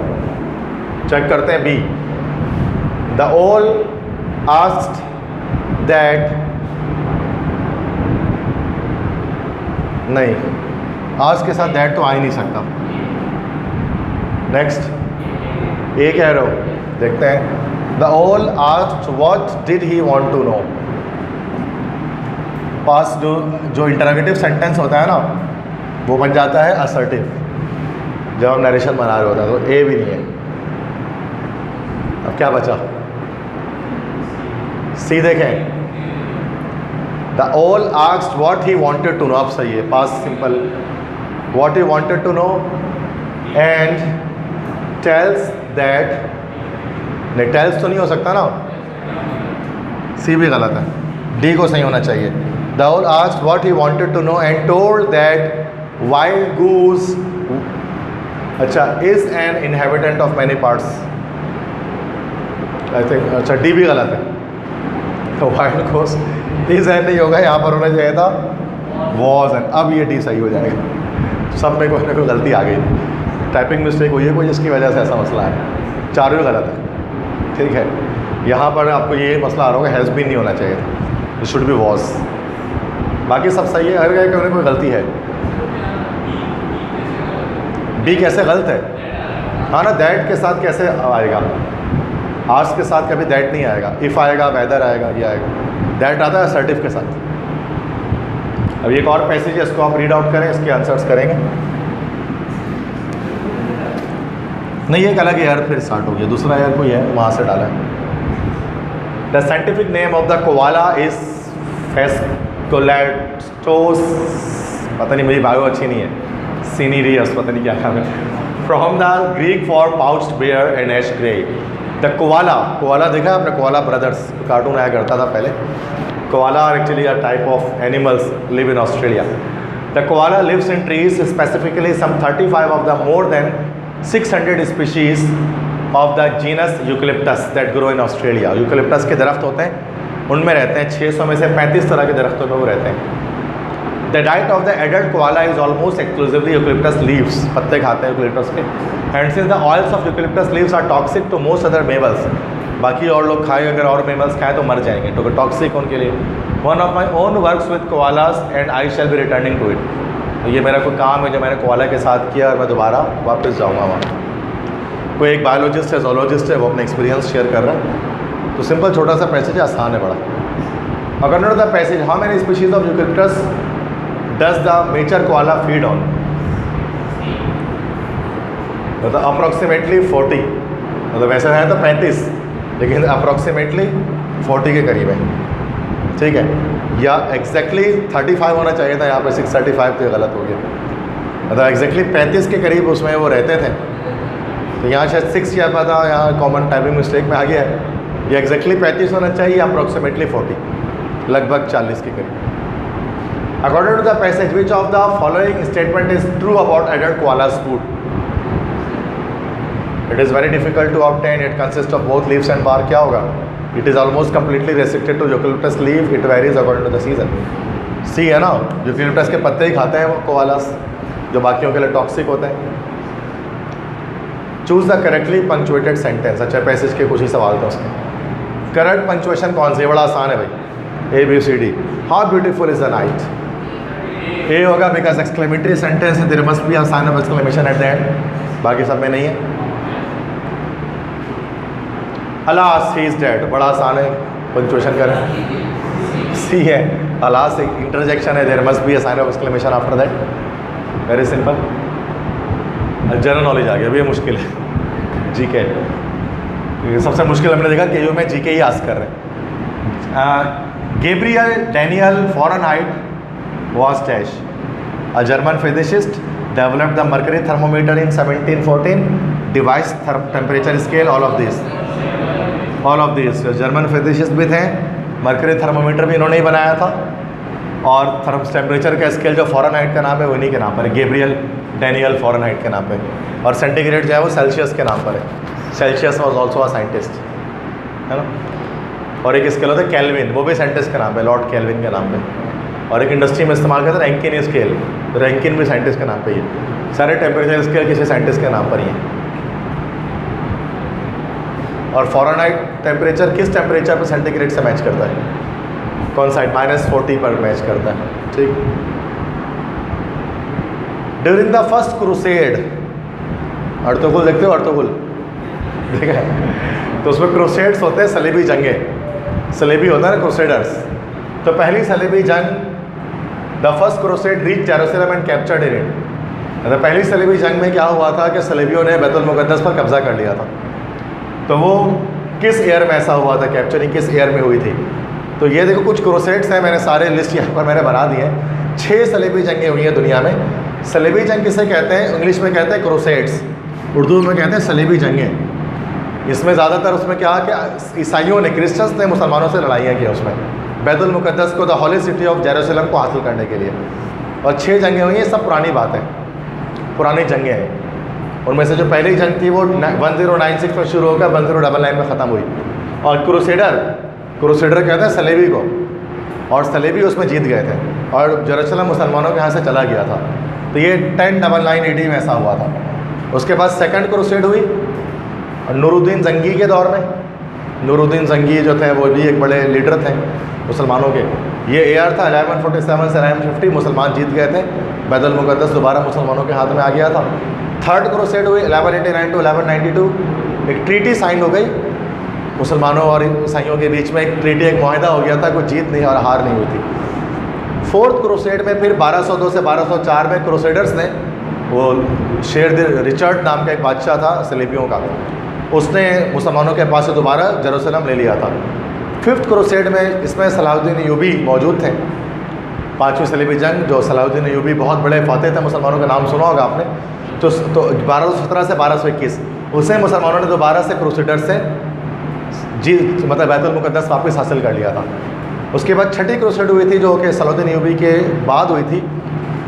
Check करते हैं. B. The owl asked that. नहीं, आज के साथ दैट तो आ ही नहीं सकता. नेक्स्ट. ए कह रहा हूँ. देखते हैं. The owl asked what did he want to know. Past जो इंटरोगेटिव सेंटेंस होता है ना, वो बन जाता है असर्टिव जब हम नरेशन बना रहे होते हैं. तो ए भी नहीं है. अब क्या बचा? सी देखें. The owl asked what he wanted to know. अब सही है, past simple. What he wanted to know, and tells that, नहीं टेल्स तो नहीं हो सकता ना, सी भी गलत है, डी को सही होना चाहिए। The owl asked what he wanted to know and told that wild goose, अच्छा, is an inhabitant of many parts, I think, अच्छा डी भी गलत है, तो वाइल्ड गूस इज एन नहीं होगा, यहाँ पर होना चाहिए था वॉज एन, अब ये डी सही हो जाएगा। सब में कोई ना कोई गलती आ गई, टाइपिंग मिस्टेक हुई है कोई, जिसकी वजह से ऐसा मसला है, चारों गलत है, ठीक है। यहाँ पर आपको ये मसला आ रहा होगा, हैज़ बीन नहीं होना चाहिए था, इट शुड बी वॉज, बाकी सब सही है, हर जगह कोई गलती है। डी कैसे गलत है, हाँ ना, दैट के साथ कैसे आएगा, आर्स के साथ कभी दैट नहीं आएगा, इफ़ आएगा, वेदर आएगा, ये आएगा, दैट आता है असर्टिव के साथ। अब एक और पैसेज है, इसको आप रीड आउट करें, इसके आंसर्स करेंगे। नहीं, एक अलग एयर फिर स्टार्ट हो गया, दूसरा एयर कोई है वहाँ से डाला है। The scientific name of the koala is Phascolarctos, पता नहीं मेरी बायो अच्छी नहीं है, सीनीरियस पता नहीं क्या नाम है, from the Greek for pouched bear and ash grey. The koala, koala देखा आपने, कोआला ब्रदर्स कार्टून आया करता था पहले। Koala are actually a type of animals live in Australia. The koala lives in trees, specifically some 35 of the more than 600 species of the genus eucalyptus that grow in Australia. Eucalyptus के दरख्त होते हैं, उनमें रहते हैं 600 में से 35 तरह के दरख्तों में वो रहते हैं। The diet of the adult koala is almost exclusively eucalyptus leaves, पत्ते खाते हैं यूकलिप्टस के। And since the oils of eucalyptus leaves are toxic to most other mammals, बाकी और लोग खाए, अगर और मेमल्स खाएं तो मर जाएंगे, तो टॉक्सिक उनके लिए। One of my own works with koalas and I shall be returning to it. ये मेरा कोई काम है जो मैंने कोआला के साथ किया, और मैं दोबारा वापस जाऊँगा वहाँ। कोई एक बायोलॉजिस्ट है, जोलॉजिस्ट है, वो अपना एक्सपीरियंस शेयर कर रहा है। तो सिंपल छोटा सा पैसेज है, आसान है बड़ा। अगर not the passage, how many species of eucalyptus does the mature koala feed on, मतलब अप्रॉक्सीमेटली 40, मतलब वैसे है तो 35, लेकिन अप्रॉक्सीमेटली 40 के करीब है, ठीक है, या एग्जैक्टली 35 होना चाहिए था, यहाँ पे 635 तो गलत हो गया, मतलब एग्जैक्टली 35 के करीब उसमें वो रहते थे, तो यहाँ शायद 6 या पता, यहाँ कॉमन टाइपिंग मिस्टेक में आ गया है। ये एग्जैक्टली 35 होना चाहिए, अप्रॉक्सीमेटली 40, लगभग 40 के करीब। According to the passage, which of the following statement is true about adult koalas food? It is very difficult to obtain, it consist of both leaves and bark, क्या होगा? It is almost completely restricted to eucalyptus leave, it varies according to the season. C है ना, eucalyptus के पत्ते ही खाते हैं वो koalas, जो बाकियों के लिए टॉक्सिक होते हैं। Choose the correctly punctuated sentence. अच्छा, पैसेज के कुछ ही सवाल थे उसमें। करेक्ट पंक्चुएशन कौन सी? बड़ा आसान है भाई, ABCD। How beautiful is the night, A होगा बिकॉज एक्सक्लेमेटरी सेंटेंस है, there must be a sign of exclamation at the end, बाकी सब में नहीं है। अलास ही इज डेड, बड़ा आसान है, पंक्चुएशन करें। सी है, अलास इंटरजेक्शन है, there must be a sign of exclamation after that, very simple. General knowledge आ गया, अभी ये मुश्किल है, जीके सबसे मुश्किल हमने देखा कि में जीके ही आस्क कर रहे हैं। Gabriel Daniel Fahrenheit was dash a German physicist, developed the mercury thermometer in 1714, device temperature scale, all of this German physicist भी थे, मर्करी थर्मोमीटर भी इन्होंने ही बनाया था, और टेम्परेचर का स्केल जो फॉरेनहाइट का नाम है उन्हीं के नाम पर है, गैब्रियल डैनियल फॉरेनहाइट के नाम पे, और सेंटीग्रेड जो है वो सेल्सियस के नाम पर है, Celsius was also a scientist, है ना। और एक स्केल होता है केल्विन, वो भी साइंटिस्ट का नाम है, लॉर्ड केल्विन के नाम पे, और एक इंडस्ट्री में इस्तेमाल करते हैं रैंकिन स्केल, रैंकिन भी साइंटिस्ट के नाम पे ही है। सारे टेम्परेचर स्केल किसी साइंटिस्ट के नाम पर ही है। और फॉरेनहाइट टेम्परेचर किस टेम्परेचर पर सेंटीग्रेड से मैच करता है? कौन सा? -40 पर मैच करता है, ठीक। During the first crusade, Ertugrul देखते हो, अर्तुगरुल देखा है, तो उसमें क्रूसेड्स होते हैं, सलीबी जंगे, सलीबी होता है ना क्रूसेडर्स। तो पहली सलीबी जंग, the first crusade reach Jerusalem and captured in it. मतलब पहली सलीबी जंग में क्या हुआ था कि सलीबियों ने बैतुल मुक़द्दस पर कब्जा कर लिया था। तो वो किस ईयर में ऐसा हुआ था, कैप्चरिंग किस ईयर में हुई थी? तो ये देखो कुछ क्रूसेड्स हैं, मैंने सारे लिस्ट यहाँ पर मैंने बना दिए हैं। 6 सलीबी जंगें हुई हैं दुनिया में। सलीबी जंग किसे कहते हैं? इंग्लिश में कहते हैं क्रूसेड्स। उर्दू में कहते हैं सलीबी जंगें। इसमें ज़्यादातर उसमें क्या कि ईसाइयों ने, क्रिश्चियंस ने मुसलमानों से लड़ाइयाँ की उसमें, बैतुल मुक़द्दस को, the holy city of Jerusalem को हासिल करने के लिए। और 6 जंगें हुई हैं, सब पुरानी बात है, पुरानी जंगें हैं। उनमें से जो पहली जंग थी वो 1096 में शुरू होकर 1099 में ख़त्म हुई। और क्रूसेडर कहते हैं सलेबी को, और सलेबी उसमें जीत गए थे और जेरूसलम मुसलमानों के यहाँ से चला गया था। तो ये 1099 AD में ऐसा हुआ था। उसके बाद सेकंड क्रूसेड हुई नूरुद्दीन जंगी के दौर में। नूरुद्दीन जंगी जो थे वो भी एक बड़े लीडर थे मुसलमानों के। ये AR था 1147 से 1150, मुसलमान जीत गए थे, बैतुल मुक़द्दस दोबारा मुसलमानों के हाथ में आ गया था। थर्ड क्रूसेड हुई 1189 टू 1192, एक ट्रीटी साइन हो गई मुसलमानों और ईसाइयों के बीच में, एक ट्रीटी, एक मुआहदा हो गया था, कोई जीत नहीं और हार नहीं हुई थी। फोर्थ क्रूसेड में फिर 1202 से 1204 में क्रूसेडर्स ने, वो शेर रिचर्ड नाम का एक बादशाह था सलीबियों का, उसने मुसलमानों के पास से दोबारा जेरूसलम ले लिया था। फिफ्थ क्रूसेड में इसमें सलाहुद्दीन अय्यूबी मौजूद थे। 5वीं सलीबी जंग, जो सलाहुद्दीन अय्यूबी बहुत बड़े फातेह थे, मुसलमानों का नाम सुना होगा आपने। तो 1217 से 1221 उसे मुसलमानों ने दोबारा से क्रूसेडर से मतलब बैतुल मुक़द्दस वापस हासिल कर लिया था। उसके बाद छठी क्रूसेड हुई थी जो कि सलाहुद्दीन अय्यूबी के बाद हुई थी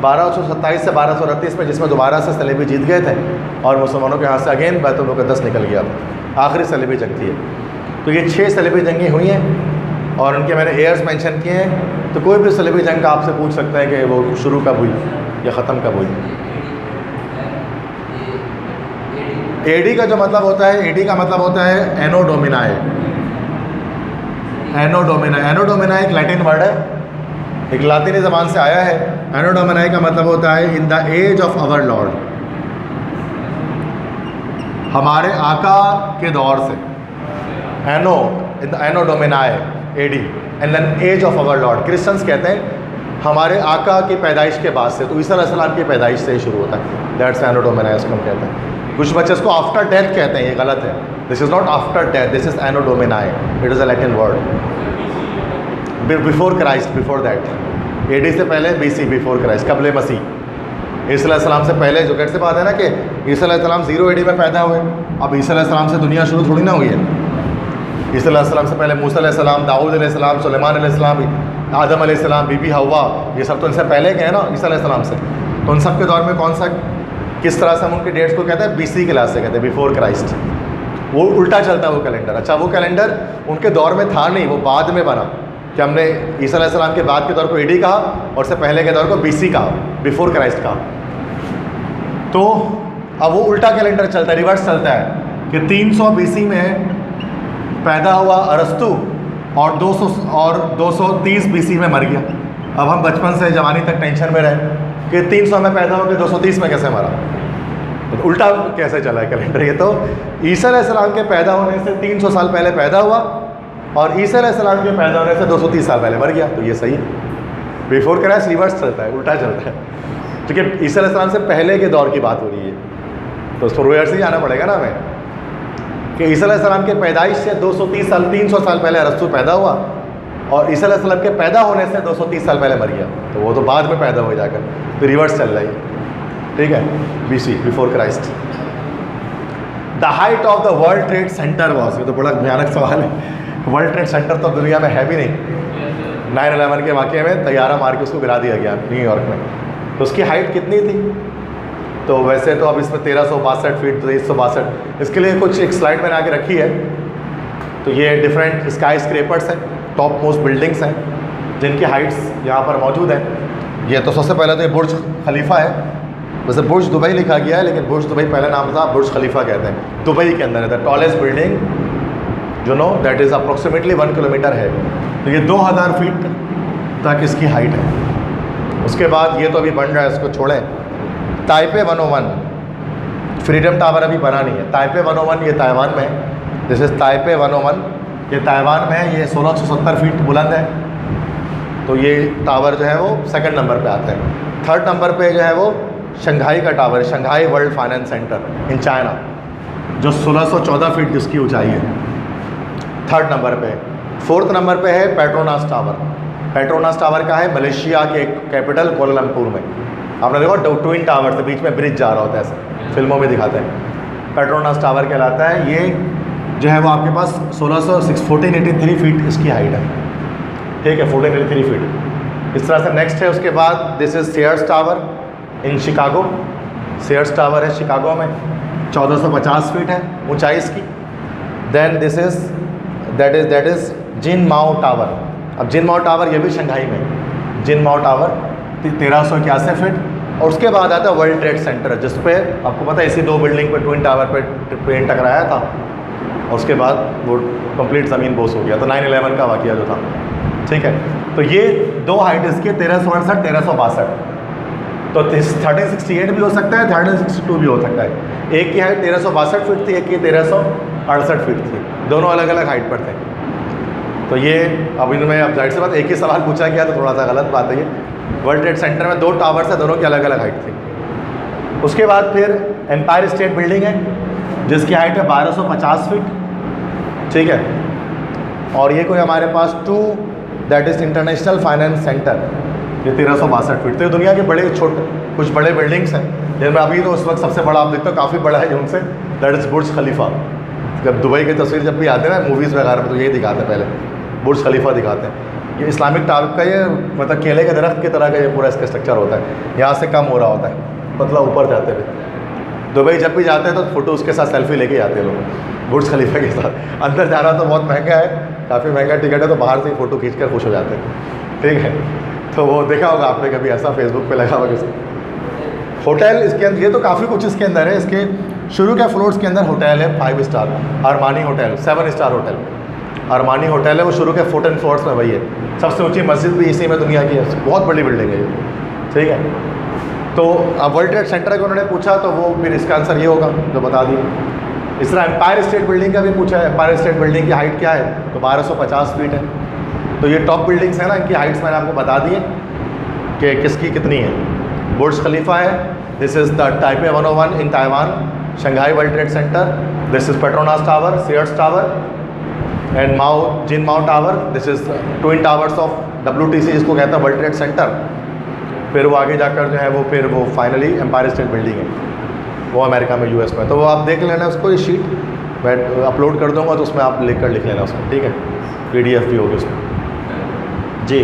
1227 से 1238 में, जिसमें दोबारा से सलेबी जीत गए थे और मुसलमानों के हाथ से अगेन बैतुल मुक़द्दस निकल गया था। आखिरी सलेबी जंग थी। तो ये 6 सलेबी जंगें हुई हैं और उनके मैंने एयर्स मेंशन किए हैं। तो कोई भी सलेबी जंग का आपसे पूछ सकते हैं कि वो शुरू कब हुई या ख़त्म कब हुई। AD का जो मतलब होता है, AD का मतलब होता है एनो डोमिनाए। एनो डोमिनाए एक लैटिन वर्ड है, एक लातिनी ज़बान से आया है। एनो डोमिनाए का मतलब होता है in the age of our lord, हमारे आका के दौर से। Anno domini AD and then age of our lord. Christians कहते हैं हमारे आका की पैदाइश के बाद से, तो ईसा अलैहिस्सलाम की पैदाइश से ही शुरू होता है। दैट्स एनो डोमिनाए, उसको हम कहते हैं। कुछ बच्चे इसको आफ्टर डेथ कहते हैं, ये गलत है। This is not after death, this is anno domini, it is a Latin word. Before Christ, before that, AD से पहले BC, बिफोर क्राइस्ट, कबले मसीह। ईसा अलैहिस्सलाम से पहले, जो कैसे बात है ना कि ईसा अलैहिस्सलाम 0 AD में पैदा हुए। अब ईसा अलैहिस्सलाम से दुनिया शुरू थोड़ी ना हुई है। ईसा अलैहिस्सलाम से पहले मूसा अलैहिस्सलाम, दाऊद अलैहिस्सलाम, सुलेमान अलैहिस्सलाम, आदम अलैहिस्सलाम, बीबी हव्वा, ये सब तो इनसे पहले के हैं ना ईसा अलैहिस्सलाम से। तो उन सब के दौर में कौन सा, किस तरह से हम उनके डेट्स को कहते हैं, BC क्लास से कहते हैं, बिफोर क्राइस्ट। वो उल्टा चलता है वो कैलेंडर। अच्छा, वो कैलेंडर उनके दौर में था नहीं, वो बाद में बना, कि हमने ईसा अलैहिस्सलाम के बाद के दौर को AD कहा और उससे पहले के दौर को BC कहा, बिफोर क्राइस्ट कहा। तो अब वो उल्टा कैलेंडर चलता है, रिवर्स चलता है कि 300 BC में पैदा हुआ अरस्तु और 230 BC में मर गया। अब हम बचपन से जवानी तक टेंशन में रहे कि 300 में पैदा होकर 230 में कैसे मरा, तो उल्टा कैसे चला है कैलेंडर। ये तो ईसा अलैहिस्सलाम के पैदा होने से 300 साल पहले पैदा हुआ और ईसा अलैहिस्सलाम के पैदा होने से 230 साल पहले मर गया, तो ये सही है। बिफोर क्राइस्ट रिवर्स चलता है, उल्टा चलता है, क्योंकि ईसा अलैहिस्सलाम से पहले के दौर की बात हो रही है। तो उसको रिवर्स ही जाना पड़ेगा ना हमें, कि ईसा अलैहिस्सलाम के पैदाइश से 230 साल, 300 साल पहले अरस्तु पैदा हुआ और ईसा अलैहिस्सलाम के पैदा होने से 230 साल पहले मर गया, तो वो तो बाद में पैदा हो जाकर, तो रिवर्स चल रही है। ठीक है, BC, before Christ. The height of the world Trade centre was, ये तो बड़ा भयानक सवाल है। वर्ल्ड ट्रेड सेंटर तो दुनिया में है भी नहीं। 9/11 के वाक़े में तैयारा मार के उसको गिरा दिया गया न्यूयॉर्क में। तो उसकी हाइट कितनी थी? तो वैसे तो अब इसमें 1362 फीट, 2362, इसके लिए कुछ एक स्लाइड मैंने आके रखी है। तो ये डिफरेंट स्काई स्क्रेपर्स हैं, टॉप मोस्ट बिल्डिंग्स हैं जिनकी हाइट्स यहाँ पर मौजूद हैं। ये तो सबसे पहले तो ये बुर्ज खलीफा है, वैसे बुर्ज दुबई लिखा गया है लेकिन बुर्ज दुबई पहला नाम था, बुर्ज खलीफा कहते हैं। दुबई के अंदर है, द टॉलेस्ट बिल्डिंग जो know that is approximately 1 kilometre है। तो ये 2000 फीट तक इसकी हाइट है। उसके बाद ये तो अभी बन रहा है, इसको छोड़ें। ताइपे 101, फ्रीडम टावर अभी बना नहीं है। ताइपे 101 ये ताइवान में है, दिस इज़ ताइपे 101, ये ताइवान में है। ये 1670 फीट बुलंद है। तो ये टावर जो है वो सेकंड नंबर पे आता है। थर्ड नंबर पे जो है वो शंघाई का tower, Shanghai world finance centre in China, जो 1614 फीट जिसकी ऊंचाई है, थर्ड नंबर पे। फोर्थ नंबर पे है पेट्रोनास टावर। पेट्रोनास टावर का है मलेशिया के कैपिटल कोलालमपुर में। आपने देखो ट्विन टावर से बीच में ब्रिज जा रहा होता है, ऐसे फिल्मों में दिखाते हैं। पेट्रोनास टावर कहलाता है। ये जो है वो आपके पास 1483 फीट इसकी हाइट है, ठीक है, 1483 फीट। इस तरह से नेक्स्ट है उसके बाद this is Sears Tower in Chicago. Sears Tower है शिकागो में, 1450 फीट है ऊंचाई इसकी। Then this is that is Jin Mao Tower. अब जिन माओ टावर ये भी शंघाई में, जिन माओ टावर 1381 फीट। और उसके बाद आता है वर्ल्ड ट्रेड सेंटर, जिस पे आपको पता है इसी दो बिल्डिंग पे ट्विन टावर पे प्लेन टकराया था और उसके बाद वो कंप्लीट ज़मीन बोस हो गया। तो 9/11 का वाक़या जो था, ठीक है। तो ये दो हाइट इसकी 1368 1362। तो 1368 भी हो सकता है, 1362 भी हो सकता है। एक की हाइट 1362 फीट थी, एक की 1368 फीट थी, दोनों अलग अलग हाइट पर थे। तो ये अब इनमें अब जाहिर सी बात एक ही सवाल पूछा गया तो थोड़ा सा गलत बात है ये। वर्ल्ड ट्रेड सेंटर में दो टावर्स है, दोनों की अलग अलग हाइट थी। उसके बाद फिर एम्पायर स्टेट बिल्डिंग है जिसकी हाइट है 1250 फीट, ठीक है। और ये कोई हमारे पास that is international finance centre, ये 1362 फीट। तो ये दुनिया के बड़े छोटे कुछ बड़े बिल्डिंग्स हैं, जिनमें अभी तो उस वक्त सबसे बड़ा आप देखते हो काफ़ी बड़ा है उनसे, दैट इज़ बुर्ज खलीफा। जब दुबई की तस्वीर जब भी आते हैं ना मूवीज़ वगैरह में तो यही दिखाते हैं, पहले बुर्ज खलीफा दिखाते हैं। ये इस्लामिक टावर का ये मतलब केले के दरख्त की तरह का ये पूरा इसका स्ट्रक्चर होता है, यहाँ से कम हो रहा होता है, मतलब ऊपर जाते हुए। दुबई जब भी जाते हैं तो फ़ोटो उसके साथ सेल्फी लेके जाते हैं लोग बुर्ज खलीफा के साथ। अंदर जाना तो बहुत महंगा है, काफ़ी महंगा टिकट है, तो बाहर से ही फ़ोटो खींच कर खुश हो जाते हैं, ठीक है। तो वो देखा होगा आपने कभी ऐसा फेसबुक पे लगा हुआ किसी। होटल इसके अंदर, ये तो काफ़ी कुछ इसके अंदर है। इसके शुरू के फ्लोर्स के अंदर होटल है 5 star, Armani hotel 7 star hotel, Armani hotel है वो शुरू के 14 फ्लोर्स में वही है। सबसे ऊंची मस्जिद भी इसी में दुनिया की है, बहुत बड़ी बिल्डिंग है ये, ठीक है। तो अब वर्ल्ड ट्रेड सेंटर का उन्होंने पूछा तो वो फिर इसका आंसर ये होगा जो बता दिए। इस तरह एम्पायर स्टेट बिल्डिंग का भी पूछा है, एम्पायर स्टेट बिल्डिंग की हाइट क्या है, तो 1250 फीट है। तो ये टॉप बिल्डिंग्स हैं ना, इनकी हाइट्स मैंने आपको बता दिए कि किसकी कितनी है। बुर्ज खलीफा है, this is the Taipei 101 in Taiwan, Shanghai World Trade Center, this is Petronas Tower, Sears Tower and Jin Mao Tower, this is twin towers of WTC जिसको कहते हैं वर्ल्ड ट्रेड सेंटर। फिर वो आगे जाकर जो है वो फिर वो फाइनली एम्पायर स्टेट बिल्डिंग है, वो अमेरिका में US में। तो वो आप देख लेना उसको, ये शीट मैं अपलोड कर दूँगा तो उसमें आप लिख लेना उसको, ठीक है। PDF भी होगी उसमें जी।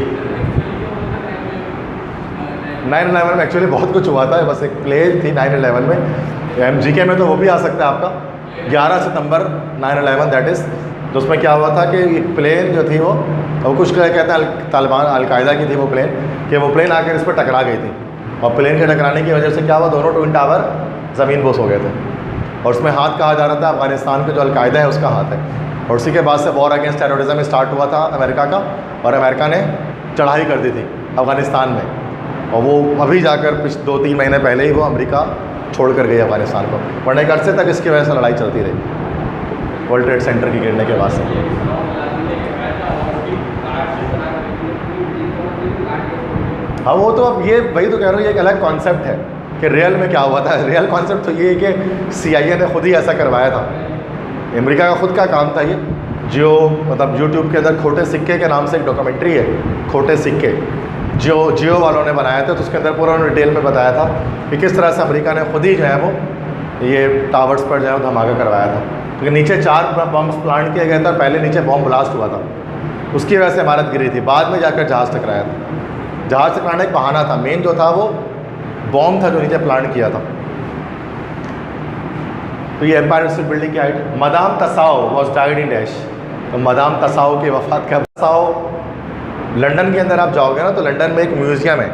9/11 में एक्चुअली बहुत कुछ हुआ था, बस एक प्लेन थी 9/11 में। MGK में तो वो भी आ सकता है आपका 11 सितंबर 9/11 दैट इज़, तो उसमें क्या हुआ था कि एक प्लेन जो थी वो कुछ कहते हैं तालिबान अलकायदा की थी वो प्लेन, कि वो प्लेन आकर इस पर टकरा गई थी और प्लेन के टकराने की वजह से क्या हुआ, दोनों ट्विन टावर ज़मीन बोस हो गए थे। और उसमें हाथ कहा जा रहा था अफ़गानिस्तान के जो अलकायदा है उसका हाथ है। और उसी के बाद से वॉर अगेंस्ट टेररिज्म स्टार्ट हुआ था अमेरिका का, और अमेरिका ने चढ़ाई कर दी थी अफ़गानिस्तान में। और वो अभी जाकर 2-3 महीने पहले ही वो अमेरिका छोड़ कर गई अफ़गानिस्तान को, वरना एक अरसे तक इसकी वजह से लड़ाई चलती रही वर्ल्ड ट्रेड सेंटर की गिरने के बाद से। हाँ वो तो अब ये वही तो कह रहा हूँ, ये एक अलग कॉन्सेप्ट है कि रियल में क्या हुआ था। रियल कॉन्सेप्ट तो ये है कि CIA ने खुद ही ऐसा करवाया था, अमेरिका का खुद का काम था ये। जो मतलब YouTube के अंदर खोटे सिक्के के नाम से एक डॉक्यूमेंट्री है, खोटे सिक्के, जो जियो वालों ने बनाया था। तो उसके अंदर पूरा डिटेल में बताया था कि किस तरह से अमेरिका ने खुद ही जो है वो ये टावर्स पर जो है धमाका करवाया था, क्योंकि नीचे 4 बम्स प्लांट किए गए थे, पहले नीचे बॉम्ब ब्लास्ट हुआ था, उसकी वजह से इमारत गिरी थी, बाद में जाकर जहाज़ टकराया था। जहाज़ टकराने का बहाना था, मेन जो था वो बॉम्ब था जो नीचे प्लांट किया था। तो ये एम्पायर स्टेट बिल्डिंग की height. Madame Tussaud was died in dash, तो मदाम तसाओ की वफ़ात का तसाओ लंदन के अंदर आप जाओगे ना तो लंदन में एक म्यूज़ियम है,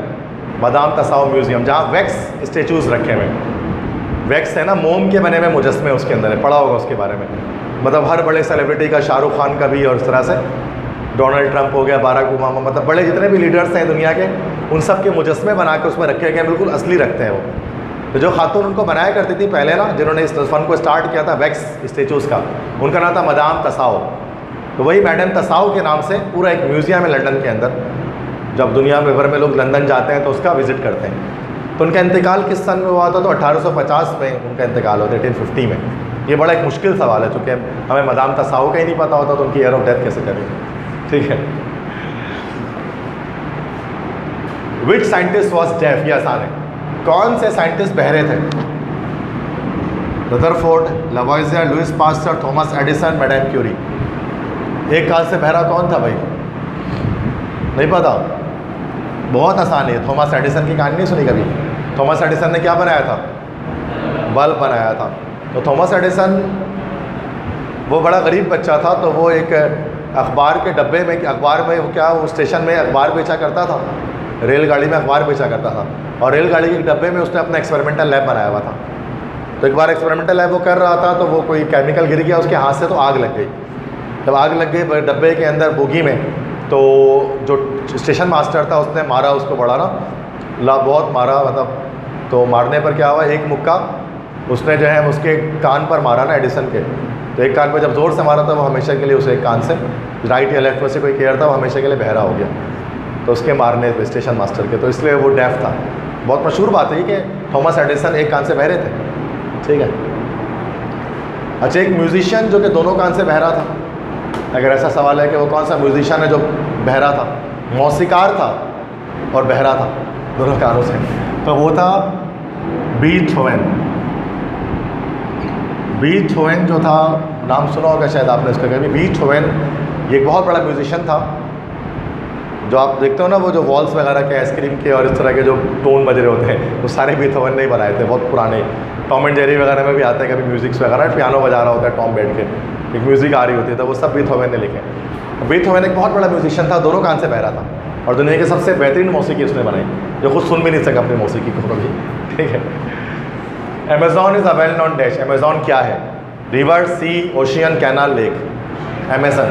मदाम तसाओ म्यूज़ियम, जहाँ वैक्स स्टेचूज़ रखे हुए हैं। वैक्स है ना, मोम के बने हुए मुजस्मे उसके अंदर है, पढ़ा होगा उसके बारे में। मतलब हर बड़े सेलिब्रिटी का, शाहरुख खान का भी, और इस तरह से डोनाल्ड ट्रंप हो गया, बाराक ओबामा, मतलब बड़े जितने भी लीडर्स हैं दुनिया के, उन सब के मुजस्मे बना के उसमें रखे गए, बिल्कुल असली रखते हैं वो। तो जो खातून उनको बनाया करती थी पहले ना, जिन्होंने इस फन को स्टार्ट किया था वैक्स स्टेचूज़ का, उनका नाम था मदाम तसाओ। तो वही मैडम तसाओ के नाम से पूरा एक म्यूज़ियम है लंदन के अंदर। जब दुनिया में भर में लोग लंदन जाते हैं तो उसका विज़िट करते हैं। तो उनका इंतकाल किस सन में हुआ था, तो 1850 में उनका इंतकाल होता है, 1850 में। ये बड़ा एक मुश्किल सवाल है, चूँकि हमें मदाम तसाओ का ही नहीं पता होता तो उनकी ईयर ऑफ डेथ कैसे करेंगे, ठीक है। विच साइंटिस्ट वॉज डेफ, ये आसान है। कौन से साइंटिस्ट बहरे थे? Rutherford, Lavoisier, Louis Pasteur, Thomas Edison, madame Curie. एक काल से बहरा कौन था भाई? नहीं पता? बहुत आसान है। थॉमस एडिसन की कहानी नहीं सुनी कभी? थॉमस एडिसन ने क्या बनाया था? बल्ब बनाया था। तो थॉमस एडिसन वो बड़ा गरीब बच्चा था, तो वो एक अखबार के डब्बे में, अखबार में वो क्या, वो स्टेशन में अखबार बेचा करता था, रेलगाड़ी में अखबार बेचा करता था, और रेलगाड़ी के डब्बे में उसने अपना एक्सपेरिमेंटल लैब बनाया हुआ था। तो एक बार एक्सपेरिमेंटल लैब वो कर रहा था, तो वो कोई केमिकल गिर गया उसके हाथ से, तो आग लग गई। जब आग लग गई डब्बे के अंदर बोगी में, तो जो स्टेशन मास्टर था उसने मारा उसको, बड़ा ना बहुत मारा, मतलब तो मारने पर क्या हुआ, एक मुक्का उसने जो है उसके कान पर मारा ना, एडिसन के। तो एक कान पर जब ज़ोर से मारा था, वो हमेशा के लिए उसे एक कान से, राइट या लेफ्ट में से कोई केयर था, वो हमेशा के लिए बहरा हो गया। तो उसके मारने पे स्टेशन मास्टर के, तो इसलिए वो डेफ था। बहुत मशहूर बात है कि थॉमस एडिसन एक कान से बहरे थे, ठीक है। अच्छा, एक म्यूजिशियन जो कि दोनों कान से बहरा था, अगर ऐसा सवाल है कि वो कौन सा म्यूजिशियन है जो बहरा था, मौसीकार था और बहरा था दोनों कानों से, तो वो था बीथोवन। बीथोवन जो था, नाम सुना होगा शायद आपने इसका कभी। बीथोवन ये एक बहुत बड़ा म्यूजिशियन था, जो आप देखते हो ना वो जो वॉल्स वगैरह के आइसक्रीम के और इस तरह के जो टोन बज रहे होते हैं, वो सारे बीथोवन ने ही बनाए थे, बहुत पुराने। टॉम एंड जेरी वगैरह में भी आते हैं कभी म्यूजिक्स वगैरह, पियानो बजा रहा होता है टॉम बैठ के, एक म्यूज़िक आ रही होती है, तो वो सब बीथोवन ने लिखे। बीथोवन एक बहुत बड़ा म्यूजिशियन था, दोनों कान से बहरा था, और दुनिया के सबसे बेहतरीन मौसीकी उसने बनाई, जो खुद सुन भी नहीं सका अपनी मौसीकी को कभी, ठीक है। Amazon is a well known dash. Amazon क्या है? River, sea, ocean, canal, lake. Amazon,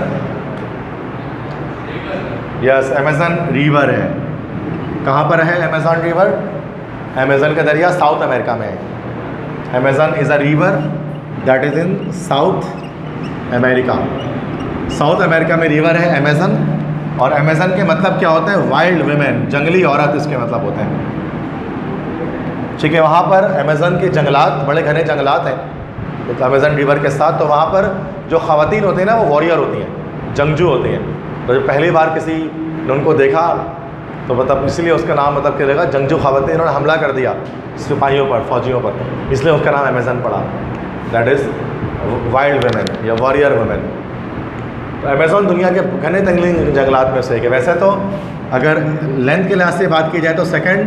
yes, Amazon river है। कहाँ पर है अमेज़न रिवर? अमेज़न का दरिया साउथ अमेरिका में है। Amazon is a river that is in south America. South America में रिवर है अमेज़न। और अमेज़न के मतलब क्या होते हैं? वाइल्ड वुमेन, जंगली औरत इसके मतलब होते हैं, ठीक है। वहाँ पर अमेज़न के जंगलात, बड़े घने जंगलात हैं तो अमेज़न रिवर के साथ, तो वहाँ पर जो ख़वातीन होती हैं ना, वो वॉरियर होती हैं, जंगजू होती हैं। तो जब पहली बार किसी ने उनको देखा, तो मतलब इसलिए उसका नाम मतलब क्या रहेगा, जंगजू ख़वातीन। उन्होंने हमला कर दिया सिपाहियों पर, फ़ौजियों पर, इसलिए उसका नाम अमेज़न पड़ा। दैट इज़ वाइल्ड वुमेन या वॉरियर वुमेन। तो अमेज़न दुनिया के घने जंगली जंगलात में से एक है। वैसे तो अगर लेंथ के लिहाज से बात की जाए तो सेकंड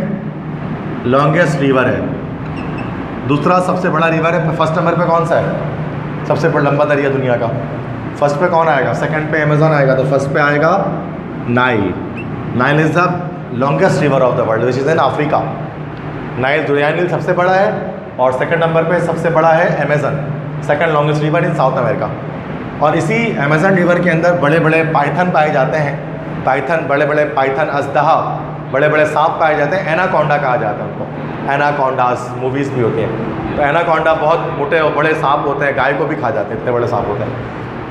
लॉन्गेस्ट रिवर है, दूसरा सबसे बड़ा रिवर है। फर्स्ट नंबर पे कौन सा है? सबसे बड़ा लंबा दरिया दुनिया का, फर्स्ट पे कौन आएगा? सेकंड पे अमेज़न आएगा, तो फर्स्ट पे आएगा Nile. Nile is the longest river of the world which is in Africa. Nile, दरिया नील सबसे बड़ा है, और सेकंड नंबर पे सबसे बड़ा है Amazon, second longest river in south America. और इसी अमेज़न रिवर के अंदर बड़े बड़े पाइथन पाए जाते हैं, पाइथन, बड़े बड़े पाइथन, अजदहा, बड़े बड़े सांप पाए जाते हैं। एनाकोंडा कहा जाता है उनको, एनाकोंडास मूवीज़ भी होती हैं। तो एनाकोंडा बहुत मोटे और बड़े सांप होते हैं, गाय को भी खा जाते हैं, इतने बड़े सांप होते हैं।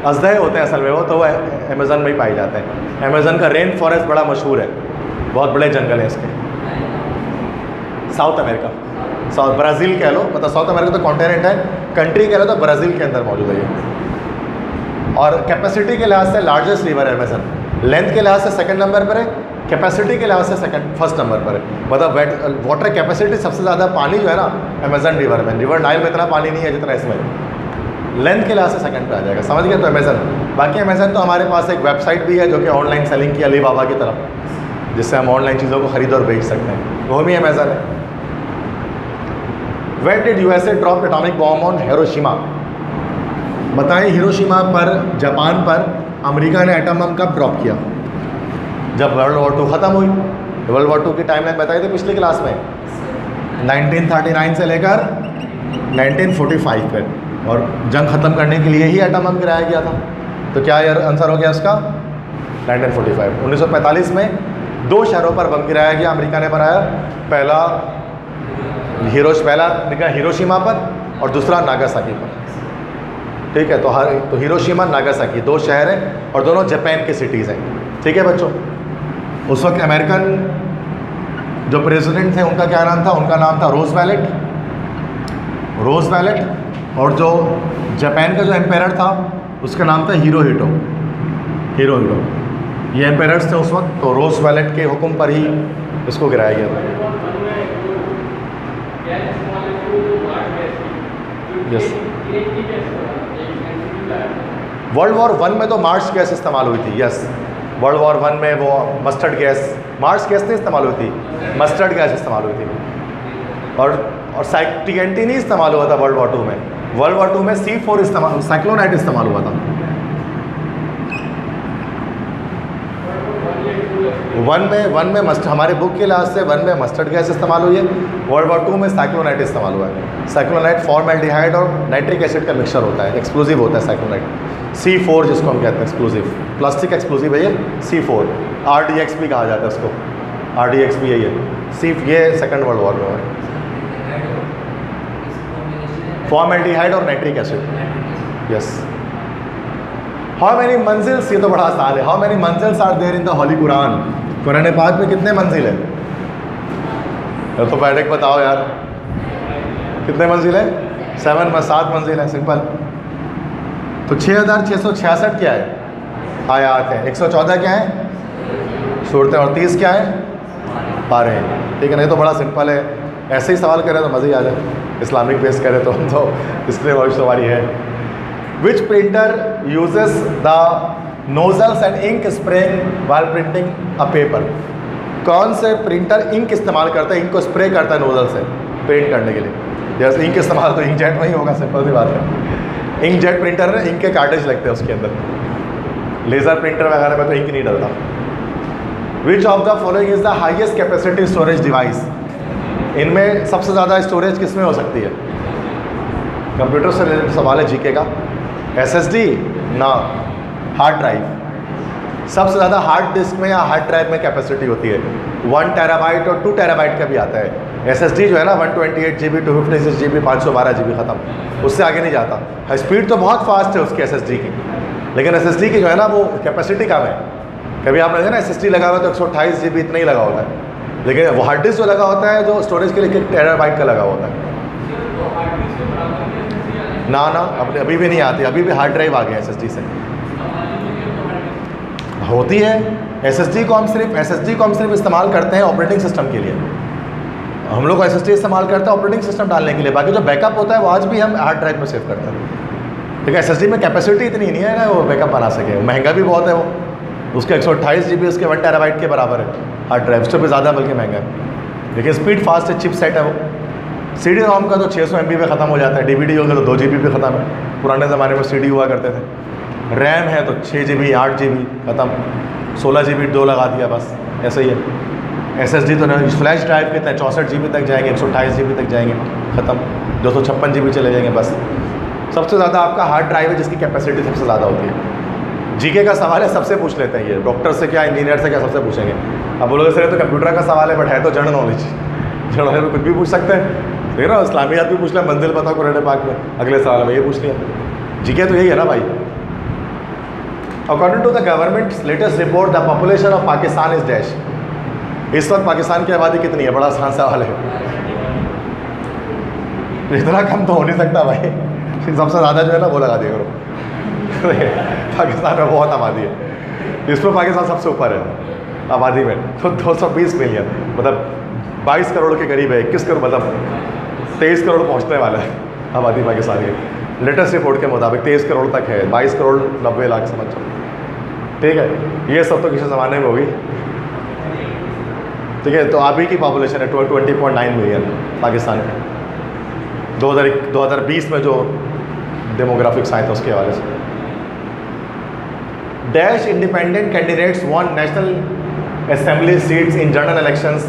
अजदहे होते हैं असल में वो, तो वो अमेज़न में ही पाए जाते हैं। अमेज़न का रेन फॉरेस्ट बड़ा मशहूर है, बहुत बड़े जंगल हैं इसके। साउथ अमेरिका, साउथ ब्राज़ील कह लो, मतलब साउथ अमेरिका तो कॉन्टिनेंट है, कंट्री कह लो तो ब्राज़ील के अंदर मौजूद है ये। और कैपेसिटी के लिहाज से लार्जेस्ट रिवर है अमेज़न। लेंथ के लिहाज से सेकंड नंबर पर है, कैपेसिटी के लिहाज से फर्स्ट नंबर पर है। मतलब वाटर कैपेसिटी सबसे ज़्यादा पानी जो है ना अमेज़न रिवर में, रिवर नाइल में इतना पानी नहीं है जितना इसमें। लेंथ के लिहाज से सेकंड पे आ जाएगा, समझ गए? तो अमेज़न। बाकी अमेज़न तो हमारे पास एक वेबसाइट भी है जो कि ऑनलाइन सेलिंग की, अलीबाबा की तरफ, जिससे हम ऑनलाइन चीज़ों को ख़रीद और बेच सकते हैं, वो भी अमेज़न है। When did USA drop atomic bomb on Hiroshima? बताएं, हिरोशिमा पर, जापान पर अमेरिका ने एटम बम कब ड्रॉप किया? जब वर्ल्ड वॉर 2 ख़त्म हुई। वर्ल्ड वॉर 2 की टाइमलाइन बताई थी पिछली क्लास में, 1939 से लेकर 1945 पे, और जंग ख़त्म करने के लिए ही एटम बम गिराया गया था। तो क्या यार आंसर हो गया उसका? 1945। 1945 में 2 शहरों पर बम गिराया गया, अमेरिका ने बनाया। पहला हिरोशिमा पर और दूसरा नागासाकी पर, ठीक है। तो हिरोशिमा, नागासाकी 2 शहर हैं और दोनों जापान के सिटीज़ हैं, ठीक है बच्चों। उस वक्त अमेरिकन जो प्रेसिडेंट थे उनका क्या नाम था? उनका नाम था रोजवेल्ट। और जो जापान का जो एम्पायर था उसका नाम था हिरोहिटो। ये एम्पायर्स थे उस वक्त, तो रोजवेल्ट के हुक्म पर ही इसको गिराया गया था। यस। वर्ल्ड वॉर 1 में तो मार्स गैस इस्तेमाल हुई थी। यस, वर्ल्ड वॉर 1 में वो मस्टर्ड गैस, मार्स गैस नहीं इस्तेमाल हुई थी, मस्टर्ड गैस इस्तेमाल हुई थी। और TNT नहीं इस्तेमाल हुआ था वर्ल्ड वॉर 2 में। वर्ल्ड वॉर 2 में C4 इस्तेमाल, साइक्लोनाइट इस्तेमाल हुआ था। 1 में हमारे बुक के लिहाज से 1 में मस्टर्ड गैस इस्तेमाल हुई है, वर्ल्ड वॉर 2 में साइक्लोनाइट इस्तेमाल हुआ है। साइक्लोनाइट फॉर्मल्डिहाइड और नाइट्रिक एसिड का मिक्सचर होता है, एक्सप्लोजिव होता है साइक्लोनाइट। C4 जिसको हम कहते हैं एक्सप्लोजिव, प्लास्टिक एक्सप्लोजिव है ये C4। RDX भी कहा जाता है उसको, RDX भी यही है। ये सेकेंड वर्ल्ड वॉर में हुआ है। फॉर्मल्डिहाइड और nitric acid. Yes. How many manzils, ये तो बड़ा आसान है। How many manzils are there in the holy Quran? कुरान पाक में कितने मंजिल है? तो बैठक बताओ यार, कितने मंजिल है? 7 मंजिल है, सिंपल। तो 6666 क्या है? आयात है। 114 क्या है? सूरतें। और 30 क्या है? पारे हैं। ठीक है, नहीं तो बड़ा सिंपल है। ऐसे ही सवाल करें तो मज़े ही आ जाए, इस्लामिक बेस करें तो हम तो इसलिए भविष्यवाणी है। Which printer uses the nozzles and ink spraying while printing a paper? कौन से प्रिंटर इंक इस्तेमाल करता है, इंक को स्प्रे करता है नोजल से प्रिंट करने के लिए? जैसे इंक इस्तेमाल तो इंकजेट में ही होगा, सिंपल सी बात है। इंकजेट प्रिंटर है, इंक के कार्टेज लगते हैं उसके अंदर। लेज़र प्रिंटर वगैरह में तो इंक नहीं डलता। विच of the following is the highest capacity storage device? इनमें सबसे ज़्यादा स्टोरेज किस में हो सकती है? कंप्यूटर से रिलेटेड सवाल है जीके का। SSD ना, हार्ड ड्राइव। सबसे ज़्यादा हार्ड डिस्क में या हार्ड ड्राइव में कैपेसिटी होती है। 1 टेराबाइट और 2 टेराबाइट का भी आता है। SSD जो है ना 128 GB, 256 GB, 512 GB ख़त्म, उससे आगे नहीं जाता। स्पीड तो बहुत फास्ट है उसकी SSD की, लेकिन SSD की जो है ना वो कैपेसिटी कम है। कभी आपने देखा ना SSD लगा हुआ तो 128 GB इतना ही लगा होता है, लेकिन वो हार्ड डिस्क जो लगा होता है जो स्टोरेज के लिए 1 टेराबाइट का लगा होता है। ना अभी भी नहीं आती, अभी भी हार्ड ड्राइव आ गया SSD से होती है। SSD को हम सिर्फ इस्तेमाल करते हैं ऑपरेटिंग सिस्टम के लिए। हम लोग SSD इस्तेमाल करते हैं ऑपरेटिंग सिस्टम डालने के लिए, बाकी जो बैकअप होता है वो आज भी हम हार्ड ड्राइव में सेव करते हैं। लेकिन SSD में कैपेसिटी इतनी नहीं है ना वो बैकअप बना सके, महंगा भी बहुत है वो। उसके 128 GB उसके 1 टेराबाइट के बराबर है हार्ड ड्राइव, उससे भी ज़्यादा बल्कि महंगा है, लेकिन स्पीड फास्ट है, चिप सेट है वो। CD-ROM का तो 600 MB में ख़त्म हो जाता है, DVD होगा तो 2 GB पे ख़त्म है। पुराने ज़माने में CD हुआ करते थे। रैम है तो 6 GB 8 GB ख़त्म, 16 GB 2 लगा दिया बस, ऐसे ही है। SSD तो नहीं, फ्लैश ड्राइव कितने 64 GB तक जाएंगे, 128 GB तक जाएंगे, ख़त्म, 256 GB चले जाएंगे बस। सबसे ज़्यादा आपका हार्ड ड्राइव है जिसकी कैपेसिटी सबसे ज़्यादा होती है। जीके का सवाल है, सबसे पूछ लेते हैं ये, डॉक्टर से क्या, इंजीनियर से क्या, सबसे पूछेंगे। अब बोलोगे सर तो कंप्यूटर का सवाल है, बट है तो जनरल नॉलेज, जनरल नॉलेज में कुछ भी पूछ सकते हैं। देख रहा हो, इस्लामियात भी पूछ लिया, मंजिल बताओ कुरान पाक में, अगले सवाल में ये पूछ लिया। जीके तो यही है ना भाई। According to the government latest report the population of Pakistan is dash. इस वक्त पाकिस्तान की आबादी कितनी है? बड़ा आसान सवाल है, इतना कम तो हो नहीं सकता भाई। सबसे ज़्यादा जो है ना वो लगा दिया करो। पाकिस्तान में बहुत आबादी है, इसमें पाकिस्तान सबसे ऊपर है आबादी में, तो 220 मिलियन, मतलब 22 करोड़ के करीब है, 21 करोड़, मतलब 23 करोड़ पहुंचने वाला है आबादी पाकिस्तान की। लेटेस्ट रिपोर्ट के मुताबिक 23 करोड़ तक है, 22 करोड़ 90 लाख समझ जाओ। ठीक है, ये सब तो किसी ज़माने में होगी। ठीक है, तो अभी की पॉपुलेशन है 20.9 मिलियन पाकिस्तान में। 2020 में जो डेमोग्राफिक्स आए थे उसके हवाले से। Dash independent candidates one national assembly seats in general elections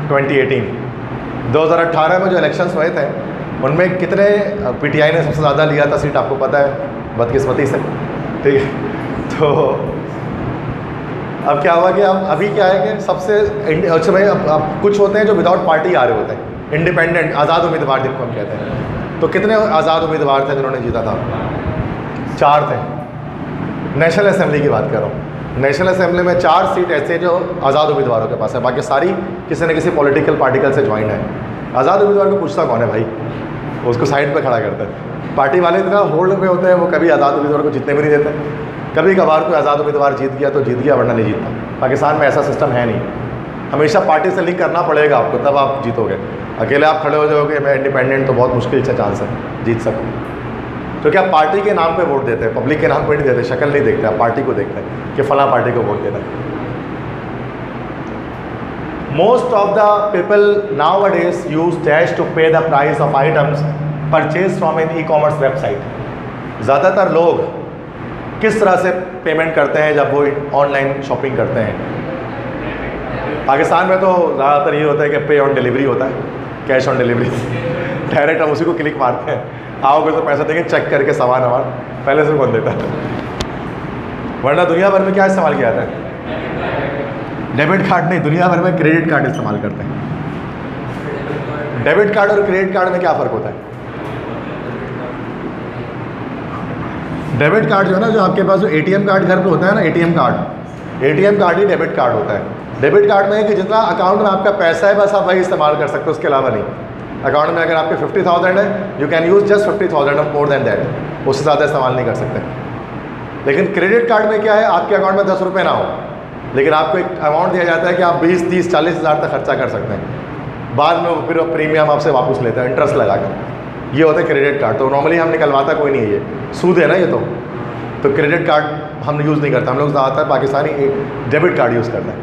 2018। 2018 में जो इलेक्शंस हुए थे उनमें कितने पीटीआई ने सबसे ज़्यादा लिया था सीट, आपको पता है, बदकिस्मती से। ठीक है, तो अब क्या हुआ कि अब अभी क्या है कि सबसे अच्छा भाई, अब कुछ होते हैं जो विदाउट पार्टी आ रहे होते हैं, इंडिपेंडेंट आज़ाद उम्मीदवार जिनको हम कहते हैं। तो कितने आज़ाद उम्मीदवार थे जिन्होंने जीता था? 4 थे। नेशनल असेंबली की बात कर रहा हूँ, नेशनल असेंबली में 4 सीट ऐसे जो आज़ाद उम्मीदवारों के पास है, बाकी सारी किसी न किसी पॉलिटिकल पार्टिकल से ज्वाइन है। आज़ाद उम्मीदवार को पूछता कौन है भाई, उसको साइड पे खड़ा करता है। पार्टी वाले इतना होल्ड में होते हैं, वो कभी आज़ाद उम्मीदवार को जीतने भी नहीं देते। कभी कभार कोई आज़ाद उम्मीदवार जीत गया तो जीत गया, वरना नहीं जीतता। पाकिस्तान में ऐसा सिस्टम है नहीं, हमेशा पार्टी से लिंक करना पड़ेगा आपको, तब आप जीतोगे। अकेले आप खड़े हो जाओगे मैं इंडिपेंडेंट, तो बहुत मुश्किल से चांस है जीत सकूँ। तो क्या पार्टी के नाम पे वोट देते हैं, पब्लिक के नाम पे नहीं देते, शक्ल नहीं देखते, आप पार्टी को देखते हैं कि फला पार्टी को वोट देना है। Most of the people nowadays use dash to pay the price of items purchase from an e-commerce website. ज़्यादातर लोग किस तरह से पेमेंट करते हैं जब वो ऑनलाइन शॉपिंग करते हैं? पाकिस्तान में तो ज़्यादातर ये होता है कि पे ऑन डिलीवरी होता है, कैश ऑन डिलीवरी। डायरेक्ट हम उसी को क्लिक मारते हैं, आओगे तो पैसा देंगे, चेक करके सामान हमारा पहले से कौन देता है। वरना दुनिया भर में क्या इस्तेमाल किया जाता है? डेबिट कार्ड नहीं, दुनिया भर में क्रेडिट कार्ड इस्तेमाल करते हैं। डेबिट कार्ड और क्रेडिट कार्ड में क्या फ़र्क होता है? डेबिट कार्ड जो है ना, जो आपके पास जो एटीएम कार्ड घर पे होता है ना, एटीएम कार्ड ही डेबिट कार्ड होता है। डेबिट कार्ड में है कि जितना अकाउंट में आपका पैसा है बस आप वही इस्तेमाल कर सकते हो, उसके अलावा नहीं। अकाउंट में अगर आपके 50,000 है, you can use just 50,000 of more than that, उससे ज़्यादा इस्तेमाल नहीं कर सकते। लेकिन क्रेडिट कार्ड में क्या है, आपके अकाउंट में 10 रुपये ना हो, लेकिन आपको एक अमाउंट दिया जाता है कि आप 20, 30, 40 हज़ार तक खर्चा कर सकते हैं। बाद में फिर प्रीमियम आपसे वापस लेते हैं इंटरेस्ट लगाकर। ये होता है क्रेडिट कार्ड। तो नॉर्मली हम निकलवाता कोई नहीं है, ये सूद है ना ये तो क्रेडिट कार्ड हम यूज़ नहीं करते। हम लोग ज़्यादातर पाकिस्तानी डेबिट कार्ड यूज़ करते हैं,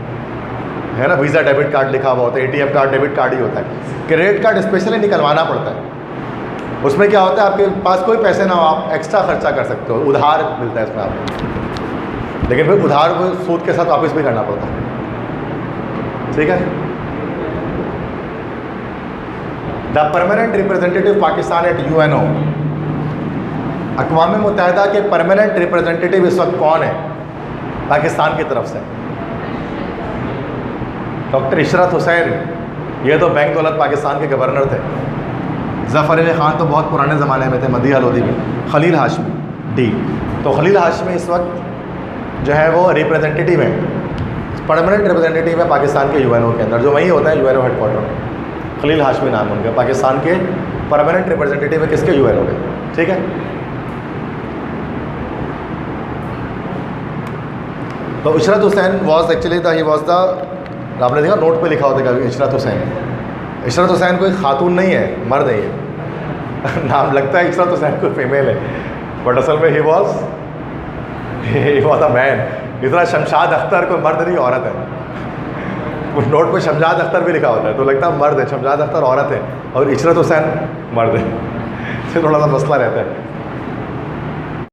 है ना। वीज़ा डेबिट कार्ड लिखा हुआ होता है, एटीएम कार्ड डेबिट कार्ड ही होता है। क्रेडिट कार्ड स्पेशली निकलवाना पड़ता है। उसमें क्या होता है, आपके पास कोई पैसे ना हो, आप एक्स्ट्रा खर्चा कर सकते हो, उधार मिलता है इसमें आपको, लेकिन फिर उधार को सूद के साथ वापस भी करना पड़ता है। ठीक है। The permanent representative Pakistan at UNO, अक़वाम मुत्तहिदा के परमानेंट रिप्रेजेंटेटिव इस वक्त कौन है पाकिस्तान की तरफ से? डॉक्टर इशरत हुसैन, ये तो बैंक दौलत पाकिस्तान के गवर्नर थे। ज़फ़र अली ख़ान तो बहुत पुराने ज़माने में थे, मदी अल-लोदी में। खलील हाशमी डी, तो खलील हाशमी इस वक्त जो है वो रिप्रेजेंटेटिव है, परमानेंट रिप्रेजेंटेटिव है पाकिस्तान के यूएनओ के अंदर, जो वही होता है यूएनओ हेडक्वार्टर। खलील हाशमी नाम उनका, पाकिस्तान के परमानेंट रिप्रेजेंटेटिव है किसके? यूएनओ के। ठीक है। तो Ishrat Hussain was actually he was the, आपने देखा नोट पे लिखा होता है इशरत हुसैन। इशरत हुसैन कोई खातून नहीं है, मर्द है ये। नाम लगता है इशरत हुसैन कोई फीमेल है, बट असल में ही वॉज अ मैन। इतना शमशाद अख्तर कोई मर्द नहीं, औरत है। उस नोट पे शमशाद अख्तर भी लिखा होता है तो लगता है मर्द है, शमशाद अख्तर औरत है और इशरत हुसैन मर्द है। इससे थोड़ा सा मसला रहता है।